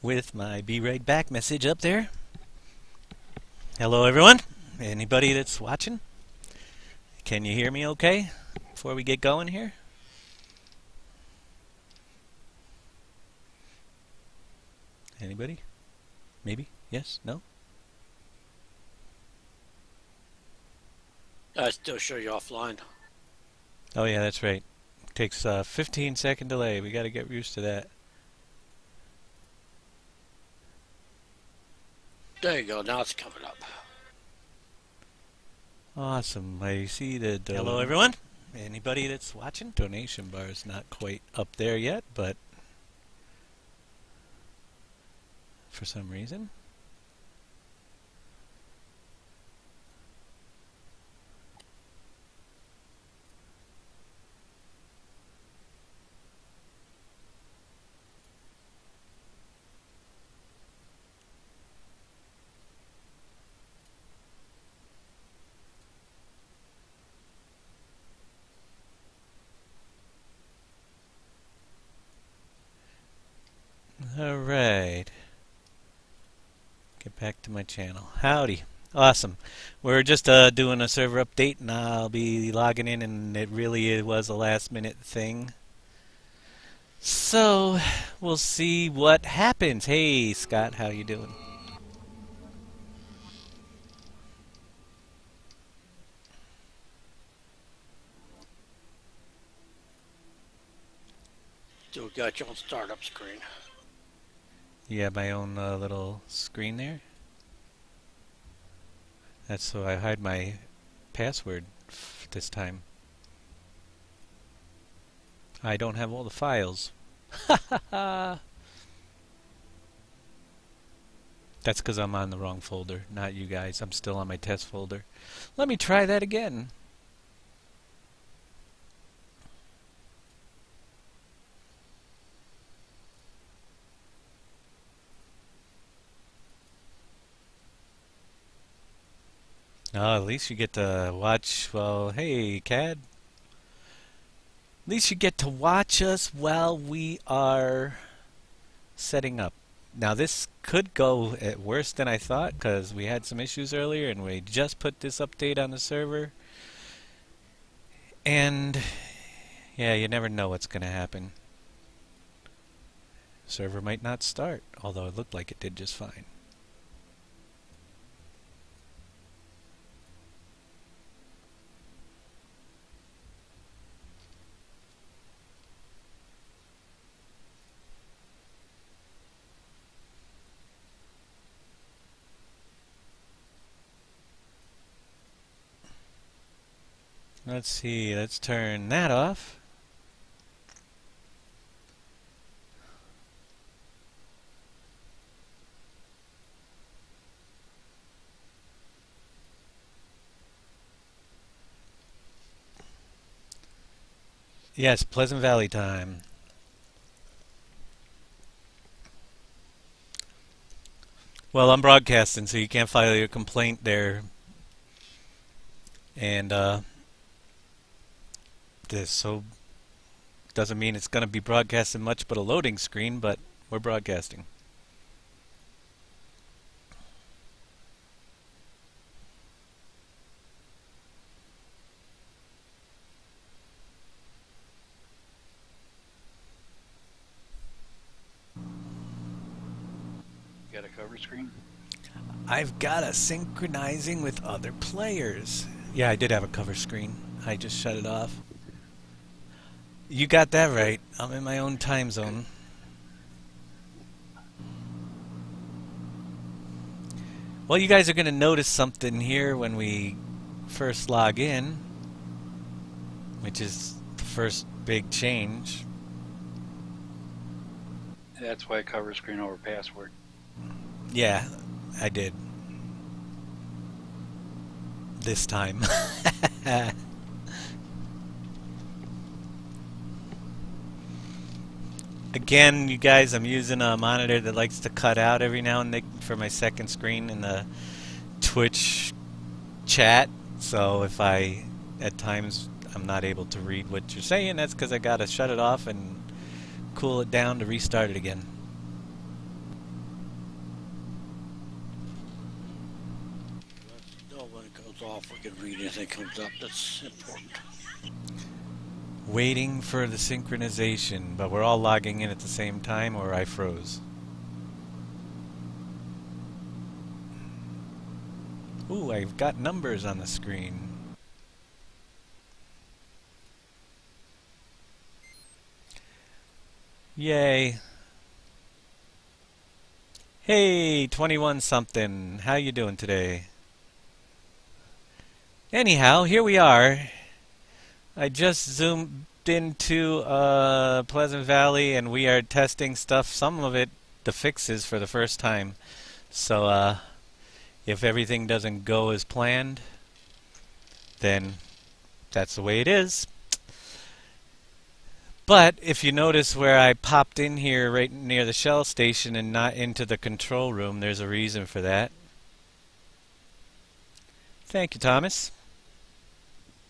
with my Be Right Back message up there. Hello everyone. Anybody that's watching? Can you hear me okay before we get going here? Anybody? Maybe? Yes? No? I still show you offline. Oh yeah, that's right. Takes a 15-second delay. We got to get used to that. There you go. Now it's coming up. Awesome. I see the hello everyone. Anybody that's watching? Donation bar is not quite up there yet, but for some reason. Alright. Get back to my channel. Howdy. Awesome. We're just doing a server update, and I'll be logging in, and it really was a last-minute thing. So, we'll see what happens. Hey, Scott, how you doing? Still got your own startup screen. You have my own little screen there. That's so I hide my password this time. I don't have all the files. That's because I'm on the wrong folder, not you guys. I'm still on my test folder. Let me try that again. Oh, at least you get to watch, well, hey, Cad. At least you get to watch us while we are setting up. Now, this could go worse than I thought, because we had some issues earlier, and we just put this update on the server. And, yeah, you never know what's going to happen. Server might not start, although it looked like it did just fine. Let's see, let's turn that off. Yes, Pleasant Valley time. Well, I'm broadcasting, so you can't file your complaint there. And, this so doesn't mean it's going to be broadcasting much but a loading screen, but we're broadcasting. You got a cover screen? I've got a synchronizing with other players. Yeah, I did have a cover screen. I just shut it off. You got that right. I'm in my own time zone. Well, you guys are going to notice something here when we first log in, which is the first big change. That's why cover screen over password. Yeah, I did. This time. Again, you guys, I'm using a monitor that likes to cut out every now and then for my second screen in the Twitch chat. So if at times I'm not able to read what you're saying, that's because I gotta shut it off and cool it down to restart it again. it goes off, we can read anything comes up that's important. Waiting for the synchronization, but we're all logging in at the same time, or I froze. Ooh, I've got numbers on the screen. Yay. Hey, 21 something. How you doing today? Anyhow, here we are. I just zoomed into Pleasant Valley and we are testing stuff, some of it the fixes for the first time. So if everything doesn't go as planned, then that's the way it is. But if you notice where I popped in here right near the Shell station and not into the control room, there's a reason for that. Thank you, Thomas.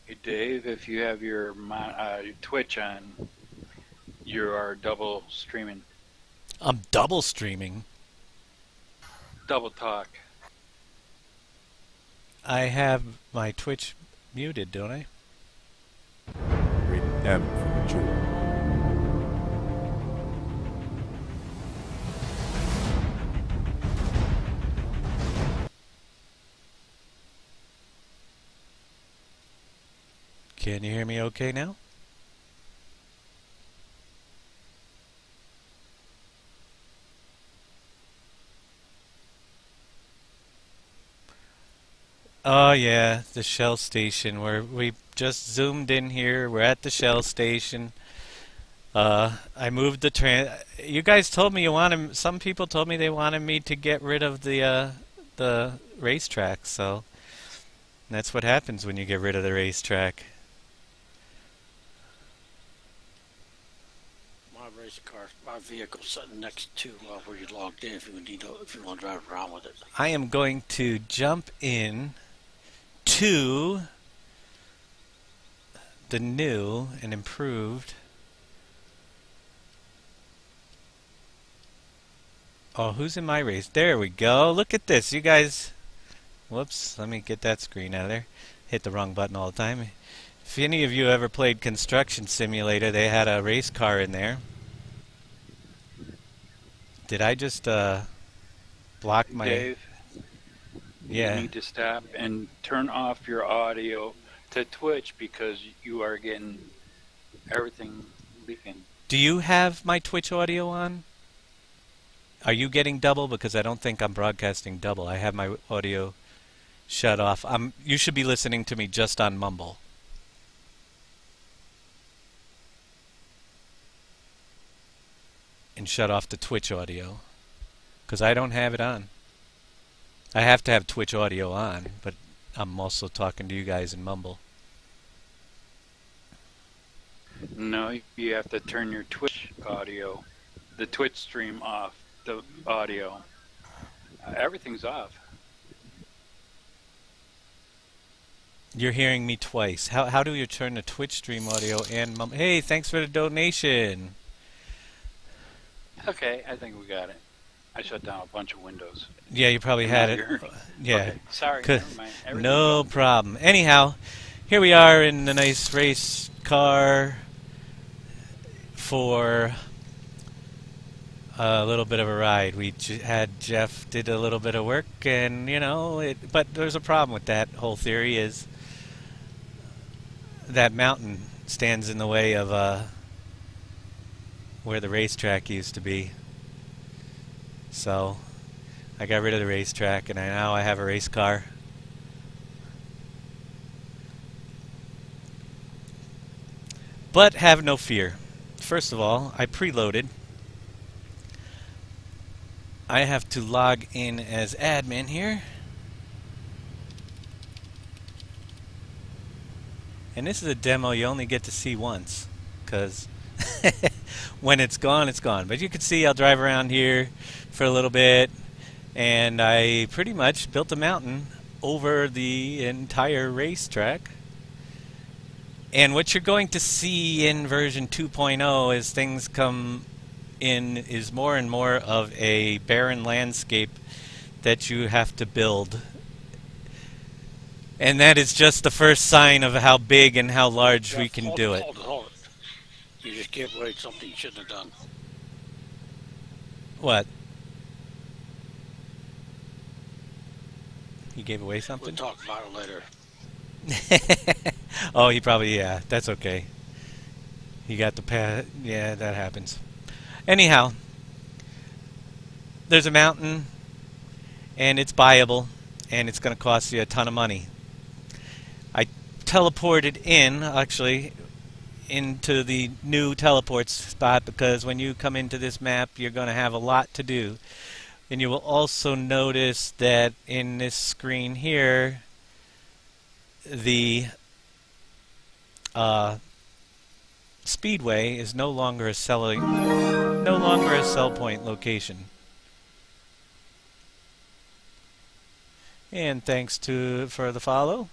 Hey, Dave, if you have your Twitch on, you are double streaming. I'm double streaming. Double talk. I have my Twitch muted, don't I? Rated M for mature. Can you hear me okay now? Oh yeah, the Shell station where we just zoomed in here. We're at the Shell station. I moved the you guys told me you wanted. Some people told me they wanted me to get rid of the racetrack. So that's what happens when you get rid of the racetrack. My vehicle's sitting next to where you logged in. If you want to drive around with it. I am going to jump in to the new and improved. Oh, who's in my race? There we go. Look at this, you guys. Whoops, let me get that screen out of there. Hit the wrong button all the time. If any of you ever played Construction Simulator, they had a race car in there. Did I just block my... Dave, yeah. you need to stop and turn off your audio to Twitch because you are getting everything leaking. Do you have my Twitch audio on? Are you getting double? Because I don't think I'm broadcasting double. I have my audio shut off. You should be listening to me just on Mumble. And shut off the Twitch audio. Because I don't have it on. I have to have Twitch audio on, but I'm also talking to you guys in Mumble. No, you have to turn your Twitch audio, the Twitch stream off, the audio. Everything's off. You're hearing me twice. How do you turn the Twitch stream audio and Mumble? Hey, thanks for the donation. Okay, I think we got it. I shut down a bunch of windows. Yeah, you probably had it. Yeah. Okay, sorry, never mind. No problem. Anyhow, here we are in the nice race car for a little bit of a ride. We had Jeff did a little bit of work, and you know, but there's a problem with that whole theory. Is that mountain stands in the way of where the racetrack used to be. So I got rid of the racetrack, and now I have a race car. But have no fear. First of all, I preloaded. I have to log in as admin here. And this is a demo you only get to see once, because when it's gone, it's gone. But you can see I'll drive around here for a little bit, and I pretty much built a mountain over the entire racetrack. And what you're going to see in version 2.0 as things come in is more and more of a barren landscape that you have to build. And that is just the first sign of how big and how large we can do it. Hold it. You just gave away something you shouldn't have done. What? He gave away We'll something? talk about it later. Oh, he probably, yeah, that's okay. He got the pass. Yeah, that happens. Anyhow, there's a mountain, and it's buyable, and it's going to cost you a ton of money. I teleported in, actually, into the new teleport spot because when you come into this map, you're going to have a lot to do. And you will also notice that in this screen here, the Speedway is no longer a sell point location. And thanks for the follow.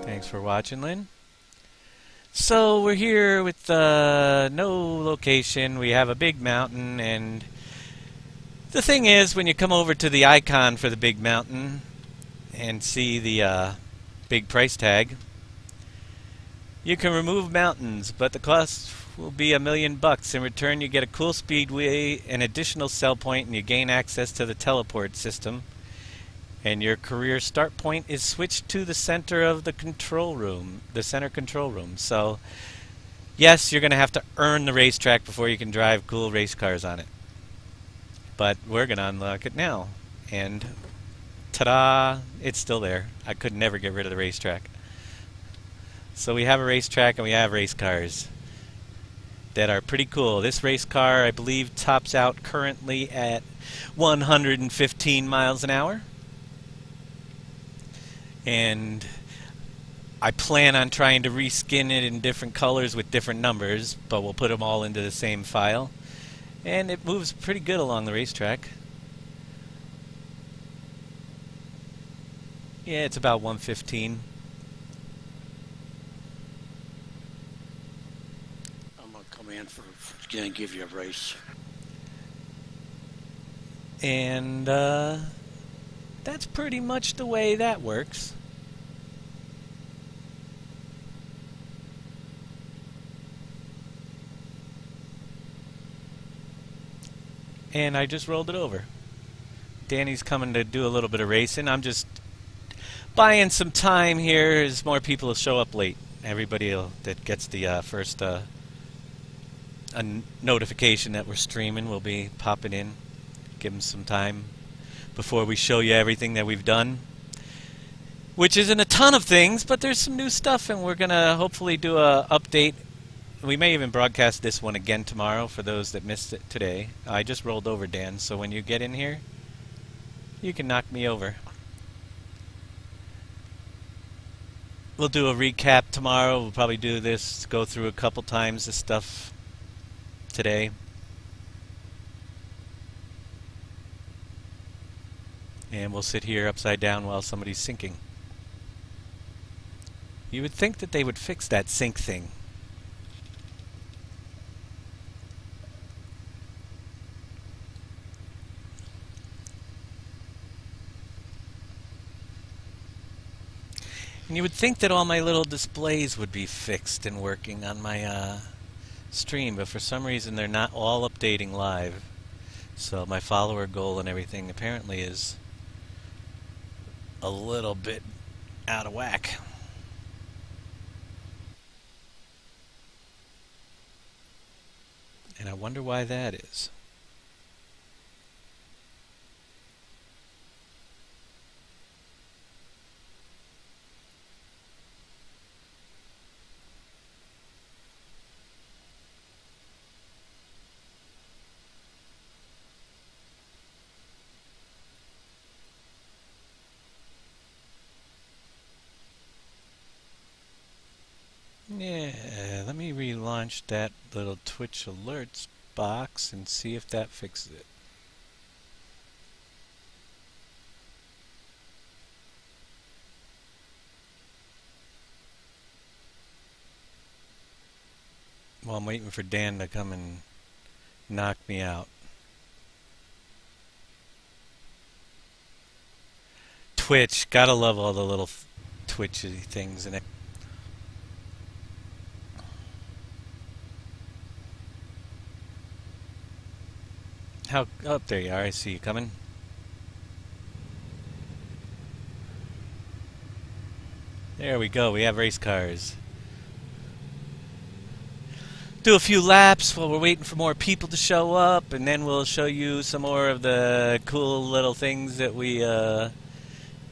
Thanks for watching, Lynn. So we're here with no location. We have a big mountain, and the thing is, when you come over to the icon for the big mountain and see the big price tag, you can remove mountains, but the cost will be $1 million. In return, you get a cool speedway, an additional sell point, and you gain access to the teleport system. And your career start point is switched to the center of the control room, the center control room. So, yes, you're going to have to earn the racetrack before you can drive cool race cars on it. But we're going to unlock it now. And ta-da! It's still there. I could never get rid of the racetrack. So we have a racetrack and we have race cars that are pretty cool. This race car, I believe, tops out currently at 115 miles an hour. And I plan on trying to reskin it in different colors with different numbers, but we'll put them all into the same file. And it moves pretty good along the racetrack. Yeah, it's about 115. I'm going to come in for and give you a race. And that's pretty much the way that works. And I just rolled it over. Danny's coming to do a little bit of racing. I'm just buying some time here as more people will show up late. Everybody that gets the first a notification that we're streaming will be popping in. Give them some time before we show you everything that we've done, which isn't a ton of things, but there's some new stuff, and we're gonna hopefully do a update. We may even broadcast this one again tomorrow for those that missed it today. I just rolled over, Dan, so when you get in here, you can knock me over. We'll do a recap tomorrow. We'll probably do this, go through a couple times this stuff today. And we'll sit here upside down while somebody's sinking. You would think that they would fix that sink thing. And you would think that all my little displays would be fixed and working on my stream, but for some reason they're not all updating live. So my follower goal and everything apparently is a little bit out of whack. And I wonder why that is. Yeah, let me relaunch that little Twitch alerts box and see if that fixes it. Well, I'm waiting for Dan to come and knock me out. Twitch. Gotta love all the little twitchy things in it. How up there you are? I see you coming. There we go. We have race cars. Do a few laps while we're waiting for more people to show up, and then we'll show you some more of the cool little things that we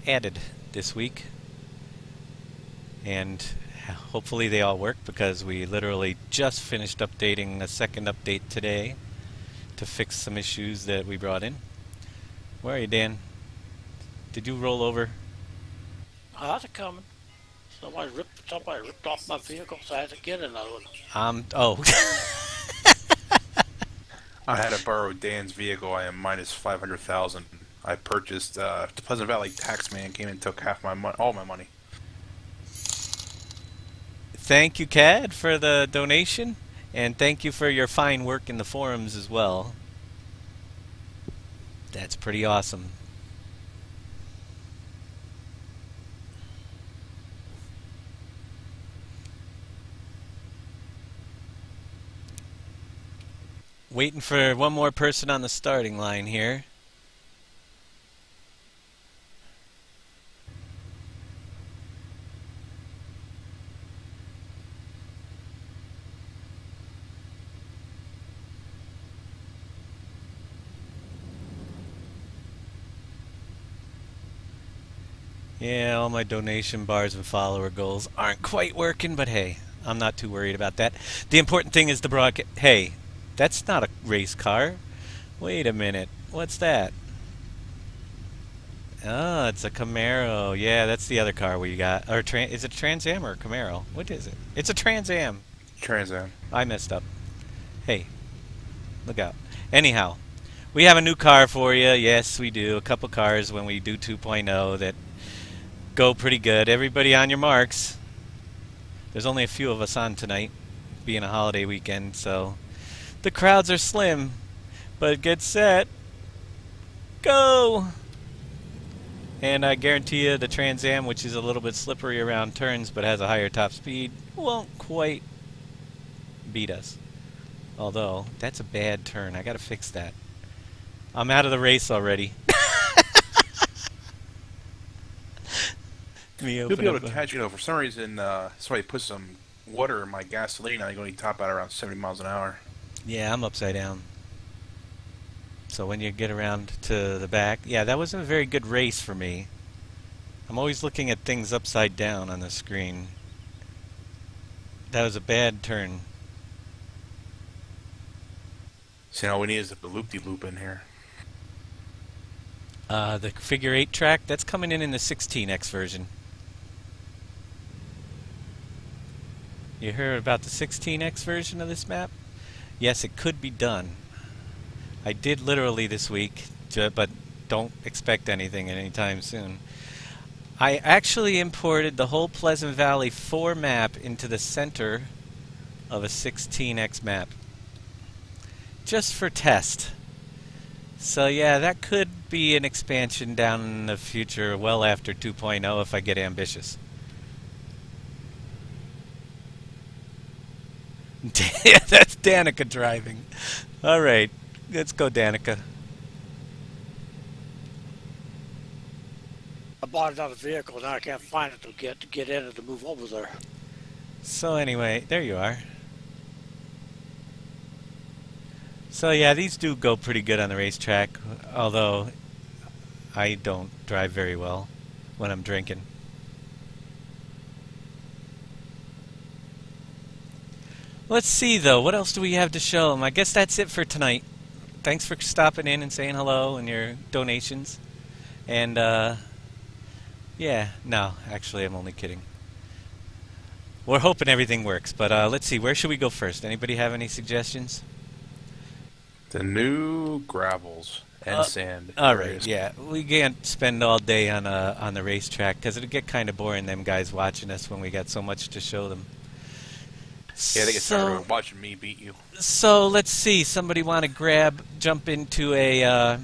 added this week. And hopefully they all work, because we literally just finished updating a second update today to fix some issues that we brought in. Where are you, Dan? Did you roll over? How's it coming? Somebody ripped off my vehicle, so I had to get another one. Oh. I had to borrow Dan's vehicle. I am minus 500,000. I purchased the Pleasant Valley taxman came and took half my all my money. Thank you, Cad, for the donation, and thank you for your fine work in the forums as well. That's pretty awesome. Waiting for one more person on the starting line here. Yeah, all my donation bars and follower goals aren't quite working, but hey, I'm not too worried about that. The important thing is the broadcast. Hey, that's not a race car. Wait a minute. What's that? Oh, it's a Camaro. Yeah, that's the other car we got. Or is it a Trans Am or a Camaro? What is it? It's a Trans Am. Trans Am. I messed up. Hey, look out. Anyhow, we have a new car for you. Yes, we do. A couple cars when we do 2.0 that go pretty good. Everybody on your marks. There's only a few of us on tonight, being a holiday weekend, so the crowds are slim. But get set. Go! And I guarantee you the Trans Am, which is a little bit slippery around turns but has a higher top speed, won't quite beat us. Although, that's a bad turn. I gotta fix that. I'm out of the race already. You'll be able to catch, for some reason, somebody put some water in my gasoline. I only top out around 70 miles an hour. Yeah, I'm upside down. So when you get around to the back, yeah, that wasn't a very good race for me. I'm always looking at things upside down on the screen. That was a bad turn. See, all we need is a loop-de-loop in here. The figure 8 track, that's coming in the 16X version. You heard about the 16X version of this map? Yes, it could be done. I did literally this week, but don't expect anything anytime soon. I actually imported the whole Pleasant Valley 4 map into the center of a 16X map. Just for test. So yeah, that could be an expansion down in the future, well after 2.0 if I get ambitious. That's Danica driving. Alright, let's go Danica. I bought another vehicle, now I can't find it to get in and to move over there. So anyway, there you are. So yeah, these do go pretty good on the racetrack, although I don't drive very well when I'm drinking. Let's see though, what else do we have to show them? I guess that's it for tonight. Thanks for stopping in and saying hello and your donations. And yeah, no, actually I'm only kidding. We're hoping everything works, but let's see, where should we go first? Anybody have any suggestions? The new gravels and sand. All right, yeah, we can't spend all day on the racetrack because it'll get kind of boring. Them guys watching us when we got so much to show them. Yeah, they get tired of watching me beat you. So let's see. Somebody want to jump into a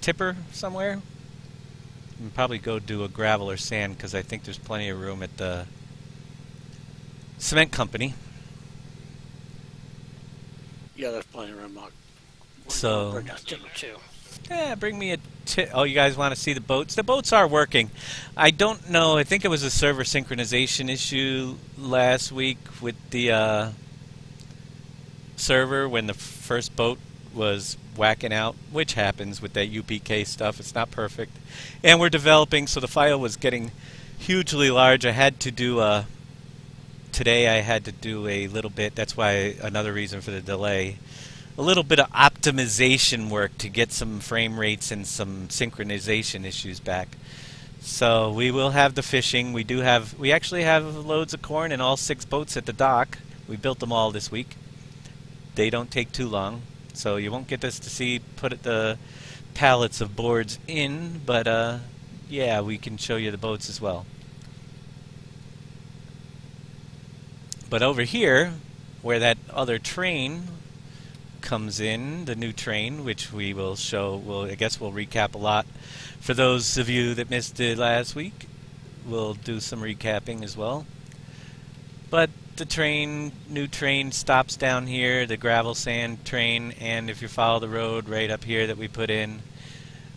tipper somewhere. And probably go do a gravel or sand because I think there's plenty of room at the cement company. Yeah, there's plenty of room. So, bring us timber too. yeah, bring me a oh, you guys want to see the boats? The boats are working. I don't know. I think it was a server synchronization issue last week with the server when the first boat was whacking out, which happens with that UPK stuff. It's not perfect. And we're developing, so the file was getting hugely large. I had to do today I had to do a little bit, that's why another reason for the delay, a little bit of optimization work to get some frame rates and some synchronization issues back. So we will have the fishing. We actually have loads of corn and all 6 boats at the dock. We built them all this week. They don't take too long, so you won't get us to see put the pallets of boards in, but yeah, we can show you the boats as well. But over here, where that other train comes in, the new train, which we will show, I guess we'll recap a lot. For those of you that missed it last week, we'll do some recapping as well. But the new train stops down here, the gravel sand train, and if you follow the road right up here that we put in,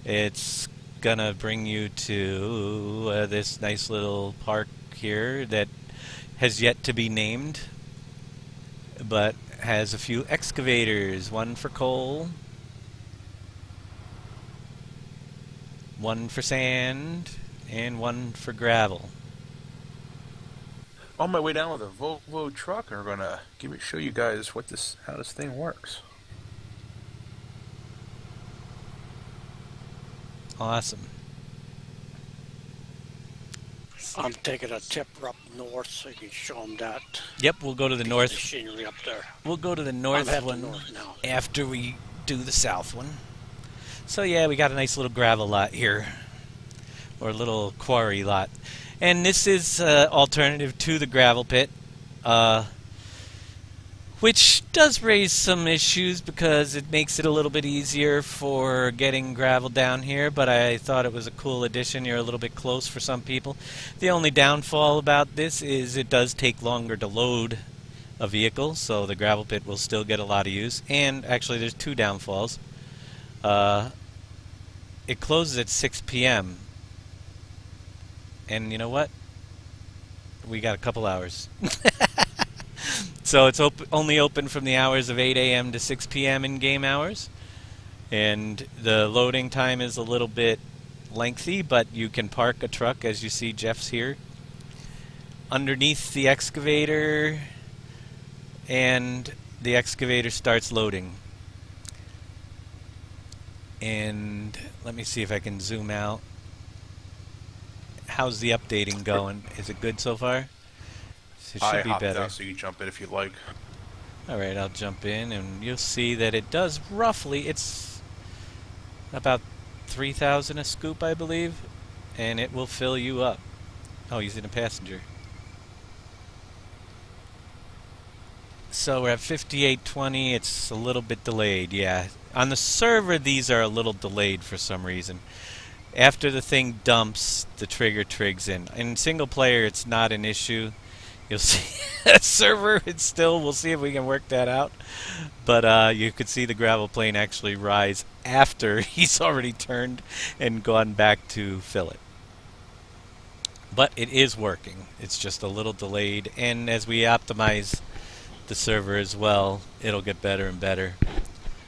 it's gonna bring you to this nice little park here that has yet to be named, but has a few excavators, one for coal, one for sand, and one for gravel. On my way down with a Volvo truck, and we're gonna show you guys how this thing works. Awesome. I'm taking a tipper up north so you can show them that. Yep, we'll go to the north. Machinery up there. We'll go to the north one north now. after we do the south one. So yeah, we got a nice little gravel lot here, or a little quarry lot, and this is alternative to the gravel pit, which does raise some issues because it makes it a little bit easier for getting gravel down here, but I thought it was a cool addition. You're a little bit close for some people. The only downfall about this is it does take longer to load a vehicle, so the gravel pit will still get a lot of use. And actually there's 2 downfalls. It closes at 6 p.m. and you know what? We got a couple hours. So it's only open from the hours of 8 a.m. to 6 p.m. in game hours. And the loading time is a little bit lengthy, but you can park a truck, as you see Jeff's here, underneath the excavator, and the excavator starts loading. And let me see if I can zoom out. How's the updating going? Is it good so far? It should be better. Out so you can jump in if you'd like. Alright, I'll jump in and you'll see that it does roughly, it's about 3,000 a scoop, I believe, and it will fill you up. Oh, he's in a passenger. So we're at 5820, it's a little bit delayed, yeah. On the server, these are a little delayed for some reason. After the thing dumps, the trigger trigs in. In single player, it's not an issue. You'll see a server, it's still, we'll see if we can work that out. But you could see the gravel plane actually rise after he's already turned and gone back to fill it. But it is working. It's just a little delayed. And as we optimize the server as well, it'll get better and better.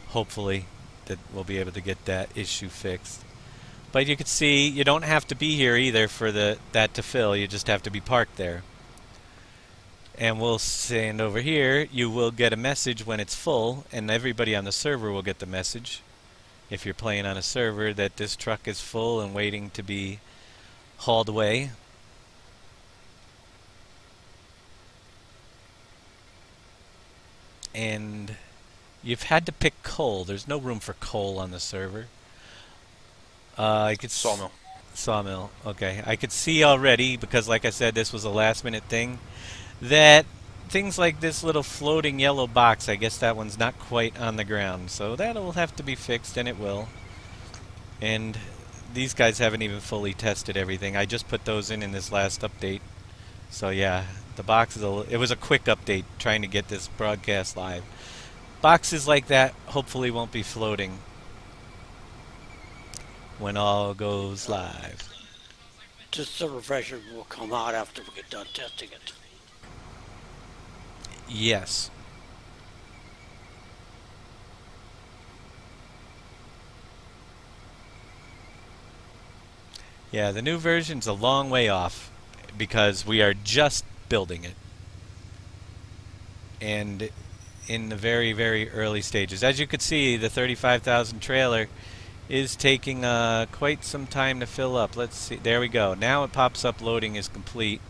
Hopefully that we'll be able to get that issue fixed. But you can see you don't have to be here either for that to fill. You just have to be parked there. And we'll stand over here. You will get a message when it's full, and everybody on the server will get the message, if you're playing on a server, that this truck is full and waiting to be hauled away. And you've had to pick coal. There's no room for coal on the server. I could Sawmill. Sawmill. Okay. I could see already, because like I said, this was a last minute thing, that things like this little floating yellow box, I guess that one's not quite on the ground. So that'll have to be fixed, and it will. And these guys haven't even fully tested everything. I just put those in this last update. So yeah, the box is it was a quick update trying to get this broadcast live. Boxes like that hopefully won't be floating when all goes live. Just the refresher will come out after we get done testing it. Yes. Yeah, the new version's a long way off because we are just building it. And in the very, very early stages. As you can see, the 35,000 trailer is taking quite some time to fill up. Let's see. There we go. Now it pops up loading is complete.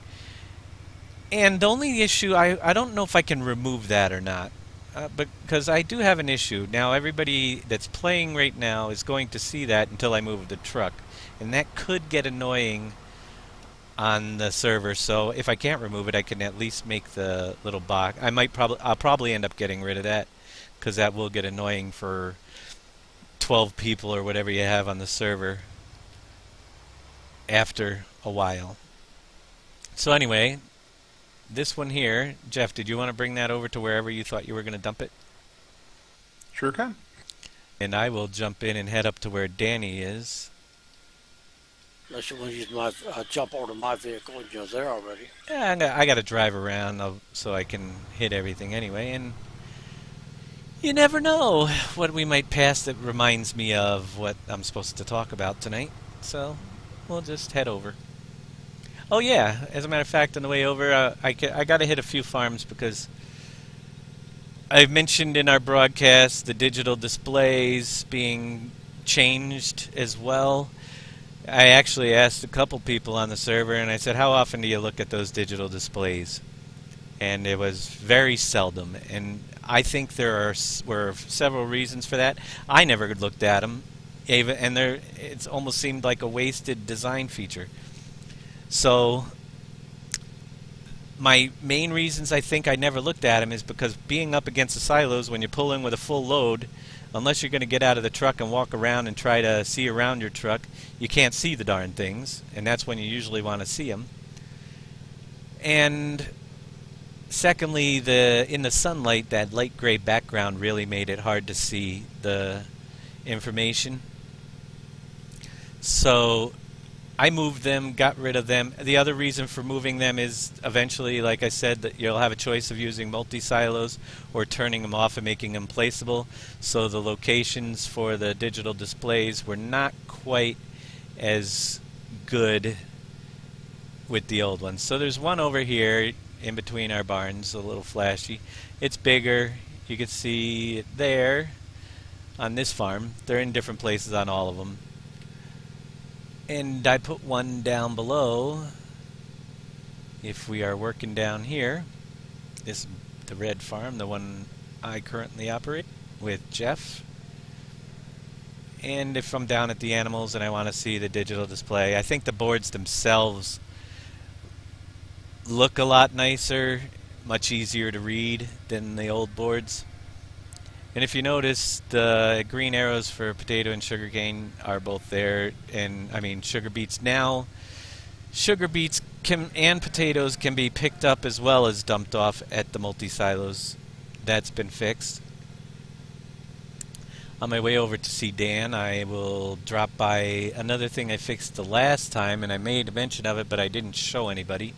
And the only issue, I don't know if I can remove that or not. Because I do have an issue. Now everybody that's playing right now is going to see that until I move the truck. And that could get annoying on the server. So if I can't remove it, I can at least make the little box. I'll probably end up getting rid of that because that will get annoying for 12 people or whatever you have on the server after a while. So anyway, this one here, Jeff, did you want to bring that over to wherever you thought you were going to dump it? Sure can. And I will jump in and head up to where Danny is. Unless you want to use my jump over to my vehicle and you're there already. Yeah, I got to drive around so I can hit everything anyway. And you never know what we might pass that reminds me of what I'm supposed to talk about tonight. So we'll just head over. Oh yeah, as a matter of fact, on the way over, I got to hit a few farms because I've mentioned in our broadcast the digital displays being changed as well. I actually asked a couple people on the server and I said, how often do you look at those digital displays? And it was very seldom. And I think there were several reasons for that. I never looked at them, and it almost seemed like a wasted design feature. So my main reasons I think I never looked at them is because being up against the silos when you're pulling with a full load, unless you're going to get out of the truck and walk around and try to see around your truck, you can't see the darn things, and that's when you usually want to see them. And secondly, in the sunlight, that light gray background really made it hard to see the information. So I moved them, got rid of them. The other reason for moving them is eventually, like I said, that you'll have a choice of using multi-silos or turning them off and making them placeable. So the locations for the digital displays were not quite as good with the old ones. So there's one over here in between our barns, a little flashy. It's bigger. You can see it there on this farm. They're in different places on all of them. And I put one down below. If we are working down here, this is the red farm, the one I currently operate with Jeff. And if I'm down at the animals and I want to see the digital display, I think the boards themselves look a lot nicer, much easier to read than the old boards. And if you notice, the green arrows for potato and sugarcane are both there, and I mean sugar beets now. Sugar beets and potatoes can be picked up as well as dumped off at the multi-silos. That's been fixed. On my way over to see Dan, I will drop by another thing I fixed the last time, and I made a mention of it, but I didn't show anybody.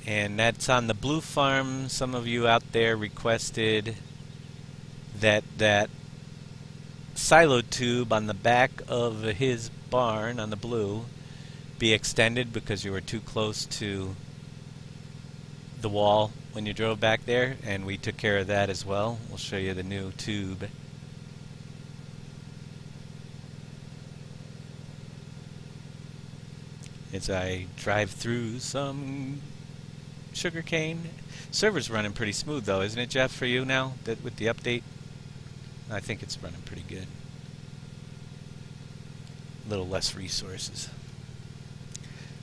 And that's on the blue farm. Some of you out there requested that silo tube on the back of his barn on the blue be extended because you were too close to the wall when you drove back there, and we took care of that as well. We'll show you the new tube. As I drive through some sugarcane. Server's running pretty smooth though, isn't it, Jeff, for you now with the update? I think it's running pretty good. A little less resources.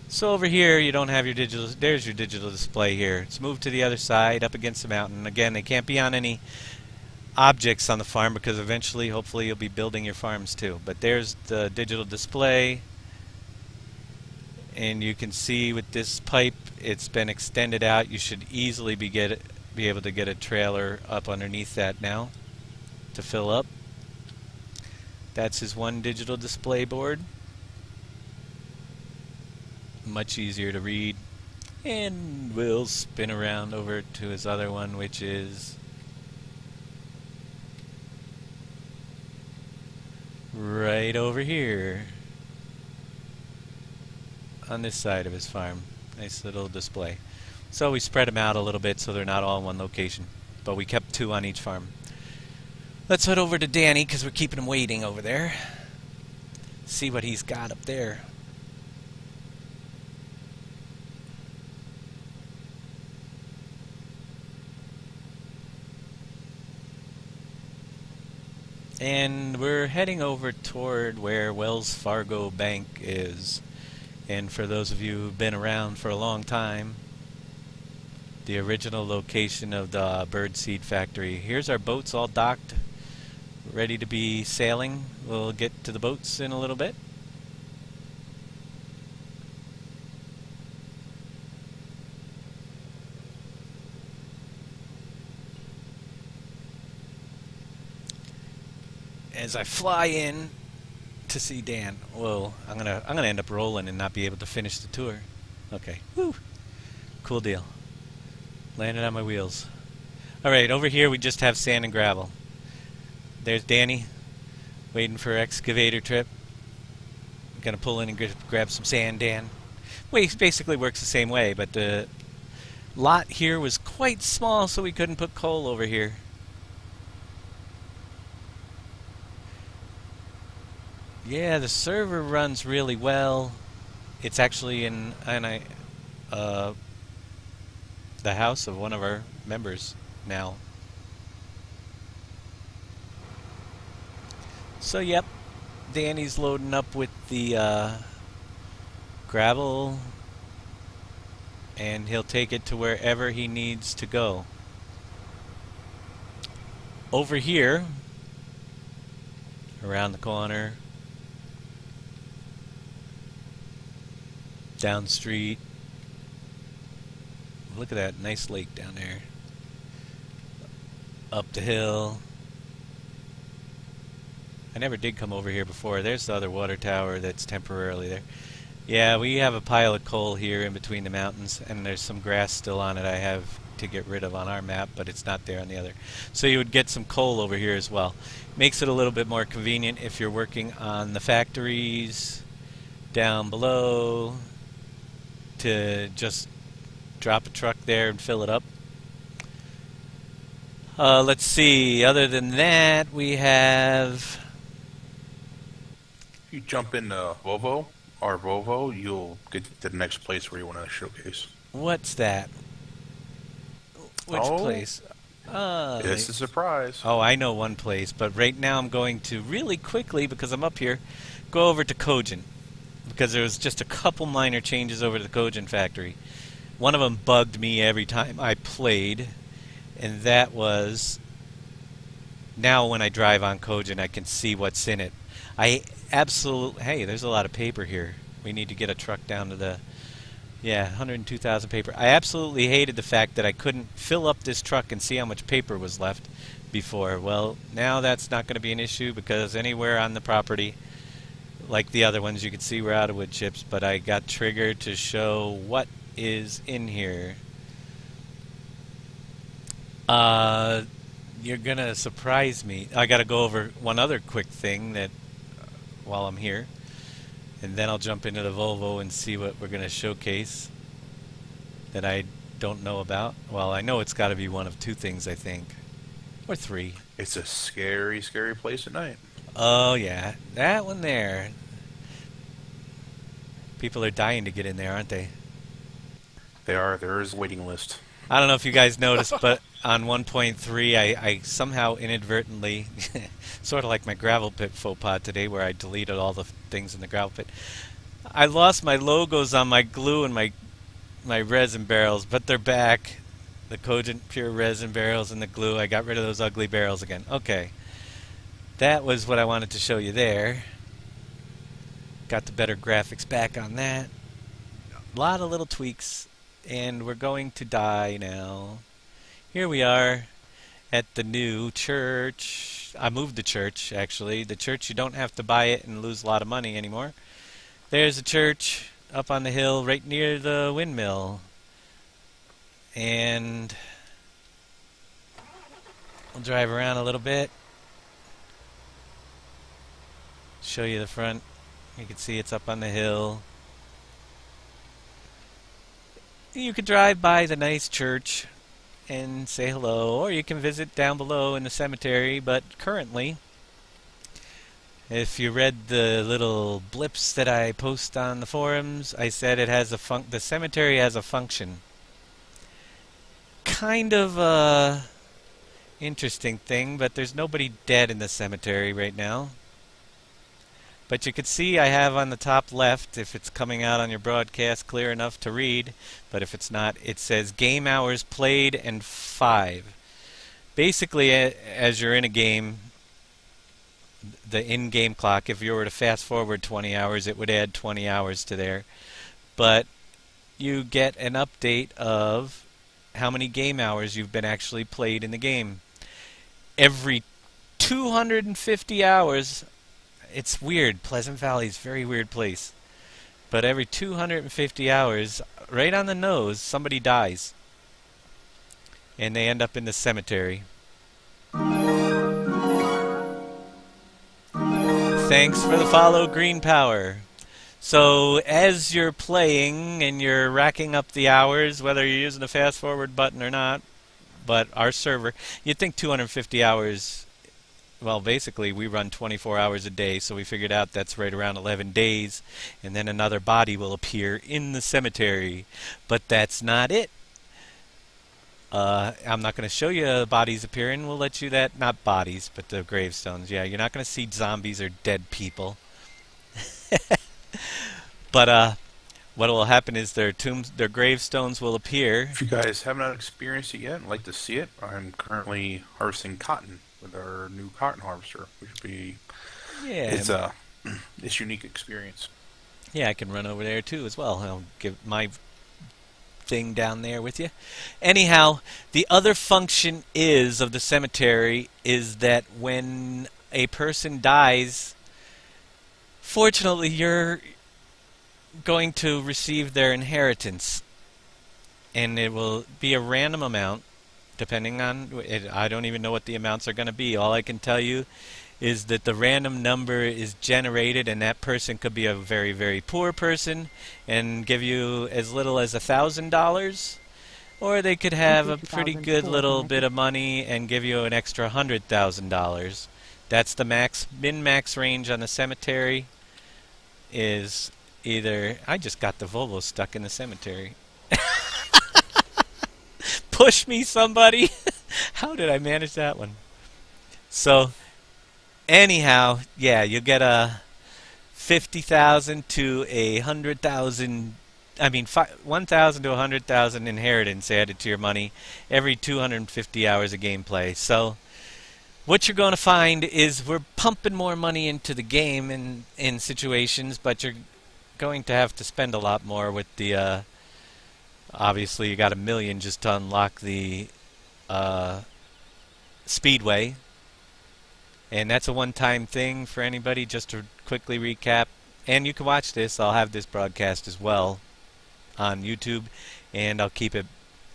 So over here you don't have your digital, there's your digital display here. It's moved to the other side up against the mountain. Again, they can't be on any objects on the farm, because eventually, hopefully, you'll be building your farms too. But there's the digital display, and you can see with this pipe, it's been extended out. You should easily be able to get a trailer up underneath that now to fill up. That's his one digital display board. Much easier to read. And we'll spin around over to his other one, which is right over here on this side of his farm. Nice little display. So we spread them out a little bit so they're not all in one location, but we kept 2 on each farm. Let's head over to Danny, because we're keeping him waiting over there. See what he's got up there. And we're heading over toward where Wells Fargo Bank is. And for those of you who've been around for a long time, the original location of the birdseed factory. Here's our boats all docked, ready to be sailing. We'll get to the boats in a little bit. As I fly in to see Dan. Whoa, I'm gonna end up rolling and not be able to finish the tour. Okay. Woo. Cool deal. Landed on my wheels. Alright, over here we just have sand and gravel. There's Danny, waiting for excavator trip. Gonna pull in and grab some sand, Dan. Well, it basically works the same way, but the lot here was quite small, so we couldn't put coal over here. Yeah, the server runs really well. It's actually in the house of one of our members now. So yep, Danny's loading up with the gravel, and he'll take it to wherever he needs to go. Over here, around the corner, down street. Look at that nice lake down there. Up the hill. I never did come over here before. There's the other water tower that's temporarily there. Yeah, we have a pile of coal here in between the mountains, and there's some grass still on it I have to get rid of on our map, but it's not there on the other. So you would get some coal over here as well. Makes it a little bit more convenient if you're working on the factories down below, to just drop a truck there and fill it up. Let's see, other than that, we have... If you jump into Volvo, our Volvo, you'll get to the next place where you want to showcase. What's that? Which place? It's a surprise. Oh, I know one place, but right now I'm going to really quickly, because I'm up here, go over to Cogent. Because there was just a couple minor changes over to the Cogent factory. One of them bugged me every time I played, and that was, now when I drive on Cogent I can see what's in it. Hey, there's a lot of paper here. We need to get a truck down to the, 102,000 paper. I absolutely hated the fact that I couldn't fill up this truck and see how much paper was left before. Well, now that's not going to be an issue, because anywhere on the property, like the other ones, you can see we're out of wood chips, but I got triggered to show what is in here. You're gonna surprise me. I gotta go over one other quick thing that while I'm here, and then I'll jump into the Volvo and see what we're gonna showcase that I don't know about. Well, I know it's gotta be one of 2 things, I think, or 3. It's a scary, scary place at night. Oh yeah, that one there. People are dying to get in there, aren't they? They are. There is a waiting list. I don't know if you guys noticed, but on 1.3 I somehow inadvertently, sort of like my gravel pit faux pas today where I deleted all the things in the gravel pit, I lost my logos on my glue and my resin barrels, but they're back. the Cogent pure resin barrels and the glue. I got rid of those ugly barrels again. Okay. That was what I wanted to show you there. Got the better graphics back on that. A lot of little tweaks. And we're going to die now. Here we are at the new church. I moved the church, actually. The church, you don't have to buy it and lose a lot of money anymore. There's a church up on the hill right near the windmill. And we'll drive around a little bit. Show you the front. You can see it's up on the hill. You could drive by the nice church and say hello, or you can visit down below in the cemetery. But currently, if you read the little blips that I post on the forums, I said it has the cemetery has a function. Kind of a interesting thing, but there's nobody dead in the cemetery right now. But you can see I have on the top left, if it's coming out on your broadcast clear enough to read, but if it's not, it says game hours played and 5. Basically, as you're in a game, the in-game clock, if you were to fast forward 20 hours, it would add 20 hours to there. But you get an update of how many game hours you've been actually played in the game. Every 250 hours, it's weird. Pleasant Valley is a very weird place. But every 250 hours, right on the nose, somebody dies. And they end up in the cemetery. Thanks for the follow, Green Power. So as you're playing and you're racking up the hours, whether you're using the fast forward button or not, but our server, you'd think 250 hours, well, basically we run 24 hours a day, so we figured out that's right around 11 days, and then another body will appear in the cemetery. But that's not it. I'm not going to show you bodies appearing. We'll let you that, not bodies, but the gravestones. Yeah, you're not going to see zombies or dead people. But what will happen is their gravestones will appear. If you guys have not experienced it yet and like to see it, I'm currently harvesting cotton with our new cotton harvester, which would be it's unique experience. Yeah, I can run over there too as well. I'll give my thing down there with you. Anyhow, the other function of the cemetery is that when a person dies, fortunately, you're going to receive their inheritance, and it will be a random amount depending on it. I don't even know what the amounts are going to be. All I can tell you is that the random number is generated, and that person could be a very, very poor person and give you as little as $1,000, or they could have a pretty good little bit of money and give you an extra $100,000. That's the min-max range on the cemetery. Is either I just got the Volvo stuck in the cemetery. Push me, somebody. How did I manage that one? So anyhow, yeah, you get a 50,000 to 100,000. I mean, 1,000 to 100,000 inheritance added to your money every 250 hours of gameplay. So what you're going to find is we're pumping more money into the game in situations, but you're going to have to spend a lot more with the, obviously you got $1 million just to unlock the Speedway. And that's a one-time thing for anybody, just to quickly recap. And you can watch this. I'll have this broadcast as well on YouTube, and I'll keep it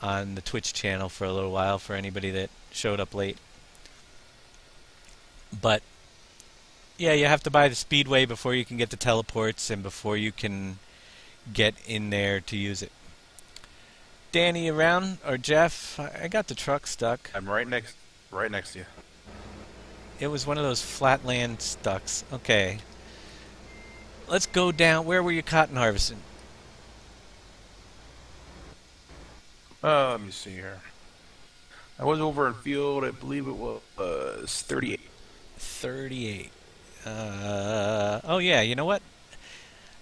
on the Twitch channel for a little while for anybody that showed up late. But yeah, you have to buy the Speedway before you can get the teleports and before you can get in there to use it. Danny around, or Jeff? I got the truck stuck. I'm right next to you. It was one of those flatland stucks. Okay. Let's go down. Where were you cotton harvesting? Let me see here. I was over in field, I believe it was 38. 38. Oh yeah, you know what?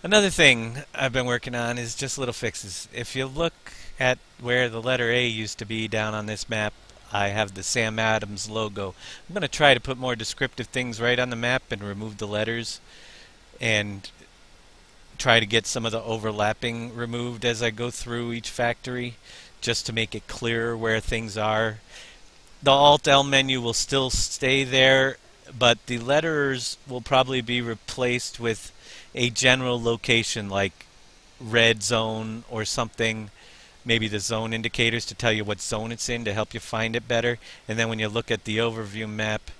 Another thing I've been working on is just little fixes. If you look at where the letter A used to be down on this map, I have the Sam Adams logo. I'm going to try to put more descriptive things right on the map and remove the letters and try to get some of the overlapping removed as I go through each factory, just to make it clearer where things are. The Alt-L menu will still stay there, but the letters will probably be replaced with a general location like red zone or something, maybe the zone indicators to tell you what zone it's in to help you find it better. And then when you look at the overview map,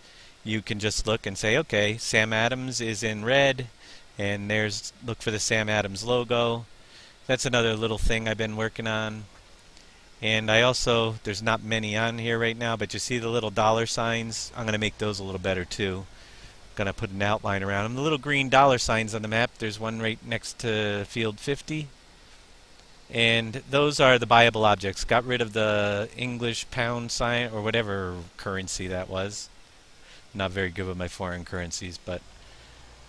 you can just look and say, okay, Sam Adams is in red, and look for the Sam Adams logo. That's another little thing I've been working on. And I also, there's not many on here right now, but you see the little dollar signs? I'm going to make those a little better too. Going to put an outline around them. The little green dollar signs on the map, there's one right next to field 50. And those are the buyable objects. Got rid of the English pound sign, or whatever currency that was. Not very good with my foreign currencies, but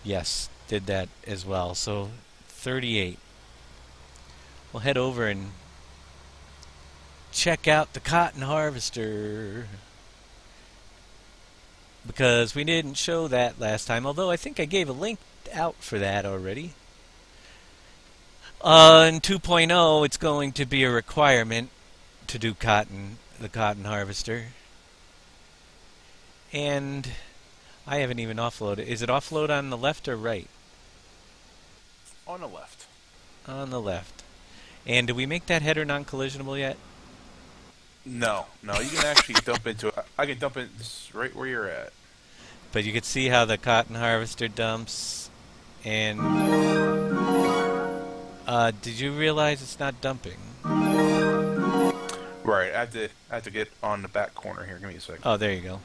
yes, did that as well. So 38. We'll head over and check out the cotton harvester, because we didn't show that last time, although I think I gave a link out for that already. In 2.0 it's going to be a requirement to do the cotton harvester. And I haven't even offloaded. Is it offload on the left or right? On the left. On the left. And do we make that header non-collisionable yet? No, you can actually dump into it. I can dump it right where you're at. But you can see how the cotton harvester dumps. And did you realize it's not dumping? Right, I have to get on the back corner here. Give me a second. Oh, there you go.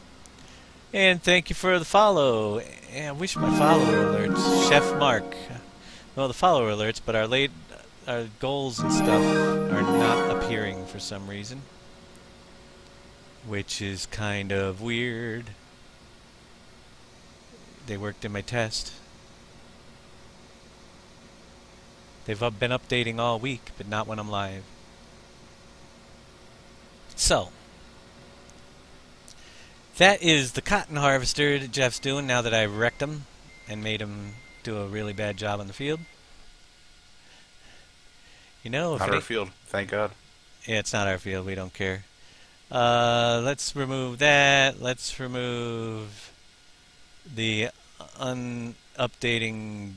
And thank you for the follow. And I wish my follower alerts, Chef Mark. Well, the follower alerts, but our goals and stuff are not appearing for some reason, which is kind of weird. They worked in my test. They've been updating all week, but not when I'm live. So, that is the cotton harvester that Jeff's doing now that I wrecked him and made him do a really bad job on the field. You know, if not our field, thank God. Yeah, it's not our field. We don't care. Let's remove that. Let's remove the updating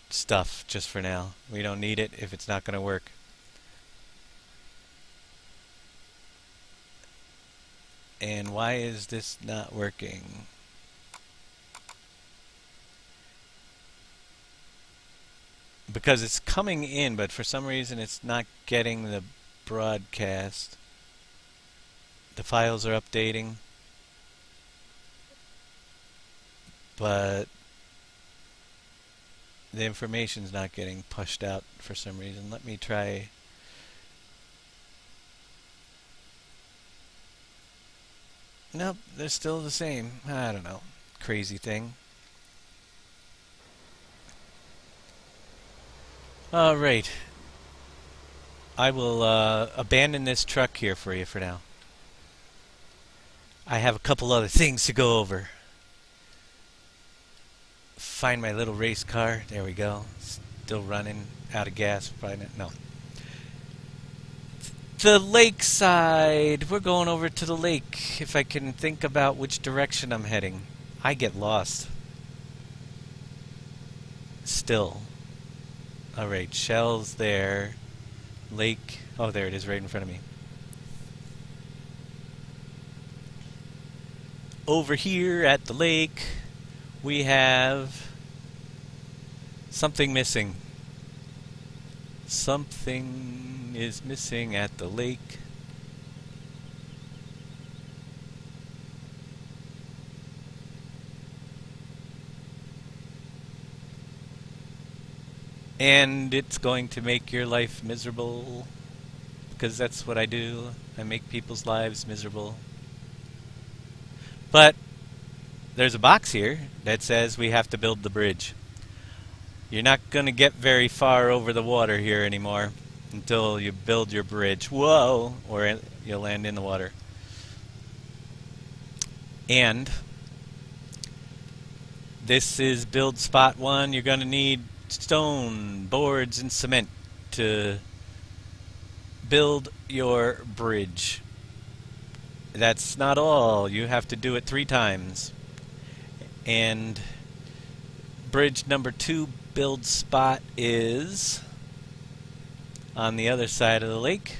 stuff just for now. We don't need it if it's not going to work. And why is this not working? Because it's coming in, but for some reason it's not getting the broadcast. The files are updating, but the information's not getting pushed out for some reason. Let me try. Nope, they're still the same. I don't know. Crazy thing. Alright. I will abandon this truck here for you for now. I have a couple other things to go over. Find my little race car. There we go. Still running. Out of gas. Probably not. No. The lakeside. We're going over to the lake. If I can think about which direction I'm heading. I get lost. Still. Alright, Shell's there. Lake. Oh, there it is right in front of me. Over here at the lake, we have something missing. Something is missing at the lake. And it's going to make your life miserable, because that's what I do. I make people's lives miserable. But there's a box here that says we have to build the bridge. You're not going to get very far over the water here anymore. until you build your bridge. Whoa! Or you'll land in the water. And this is build spot 1. You're going to need stone, boards, and cement to build your bridge. That's not all. You have to do it 3 times. And bridge number 2 build spot is on the other side of the lake.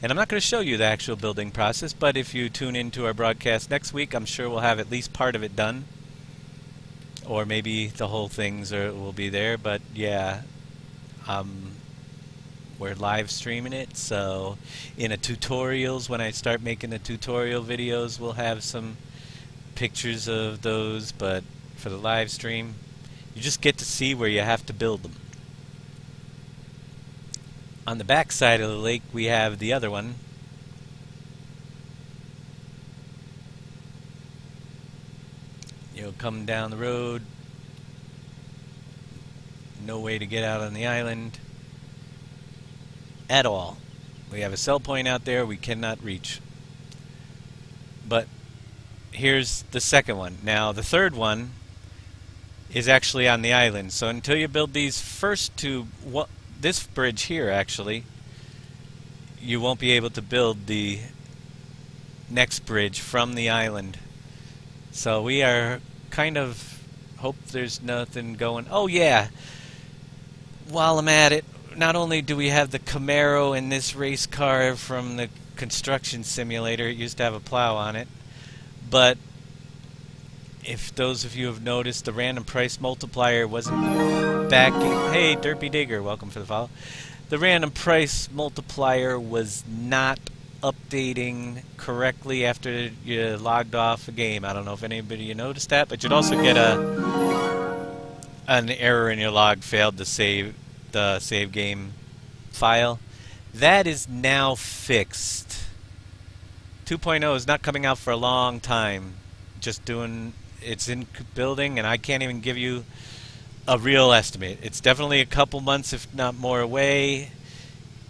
And I'm not going to show you the actual building process, but if you tune into our broadcast next week, I'm sure we'll have at least part of it done. Or maybe the whole things will be there, but yeah, we're live streaming it, so in a tutorials, when I start making the tutorial videos, we'll have some pictures of those, but for the live stream, you just get to see where you have to build them. On the back side of the lake, we have the other one. You'll come down the road. No way to get out on the island at all. We have a cell point out there we cannot reach. But here's the second one. Now, the third one is actually on the island. So until you build these first 2, this bridge here actually, you won't be able to build the next bridge from the island. So we are kind of hope there's nothing going. Oh yeah, while I'm at it, not only do we have the Camaro in this race car from the construction simulator, it used to have a plow on it, but if those of you have noticed, the random price multiplier wasn't backing. Hey, Derpy Digger, welcome for the follow. The random price multiplier was not updating correctly after you logged off a game. I don't know if anybody noticed that, but you'd also get an error in your log, failed to save the save game file. That is now fixed. 2.0 is not coming out for a long time. Just doing. It's in building, and I can't even give you a real estimate. It's definitely a couple months, if not more, away.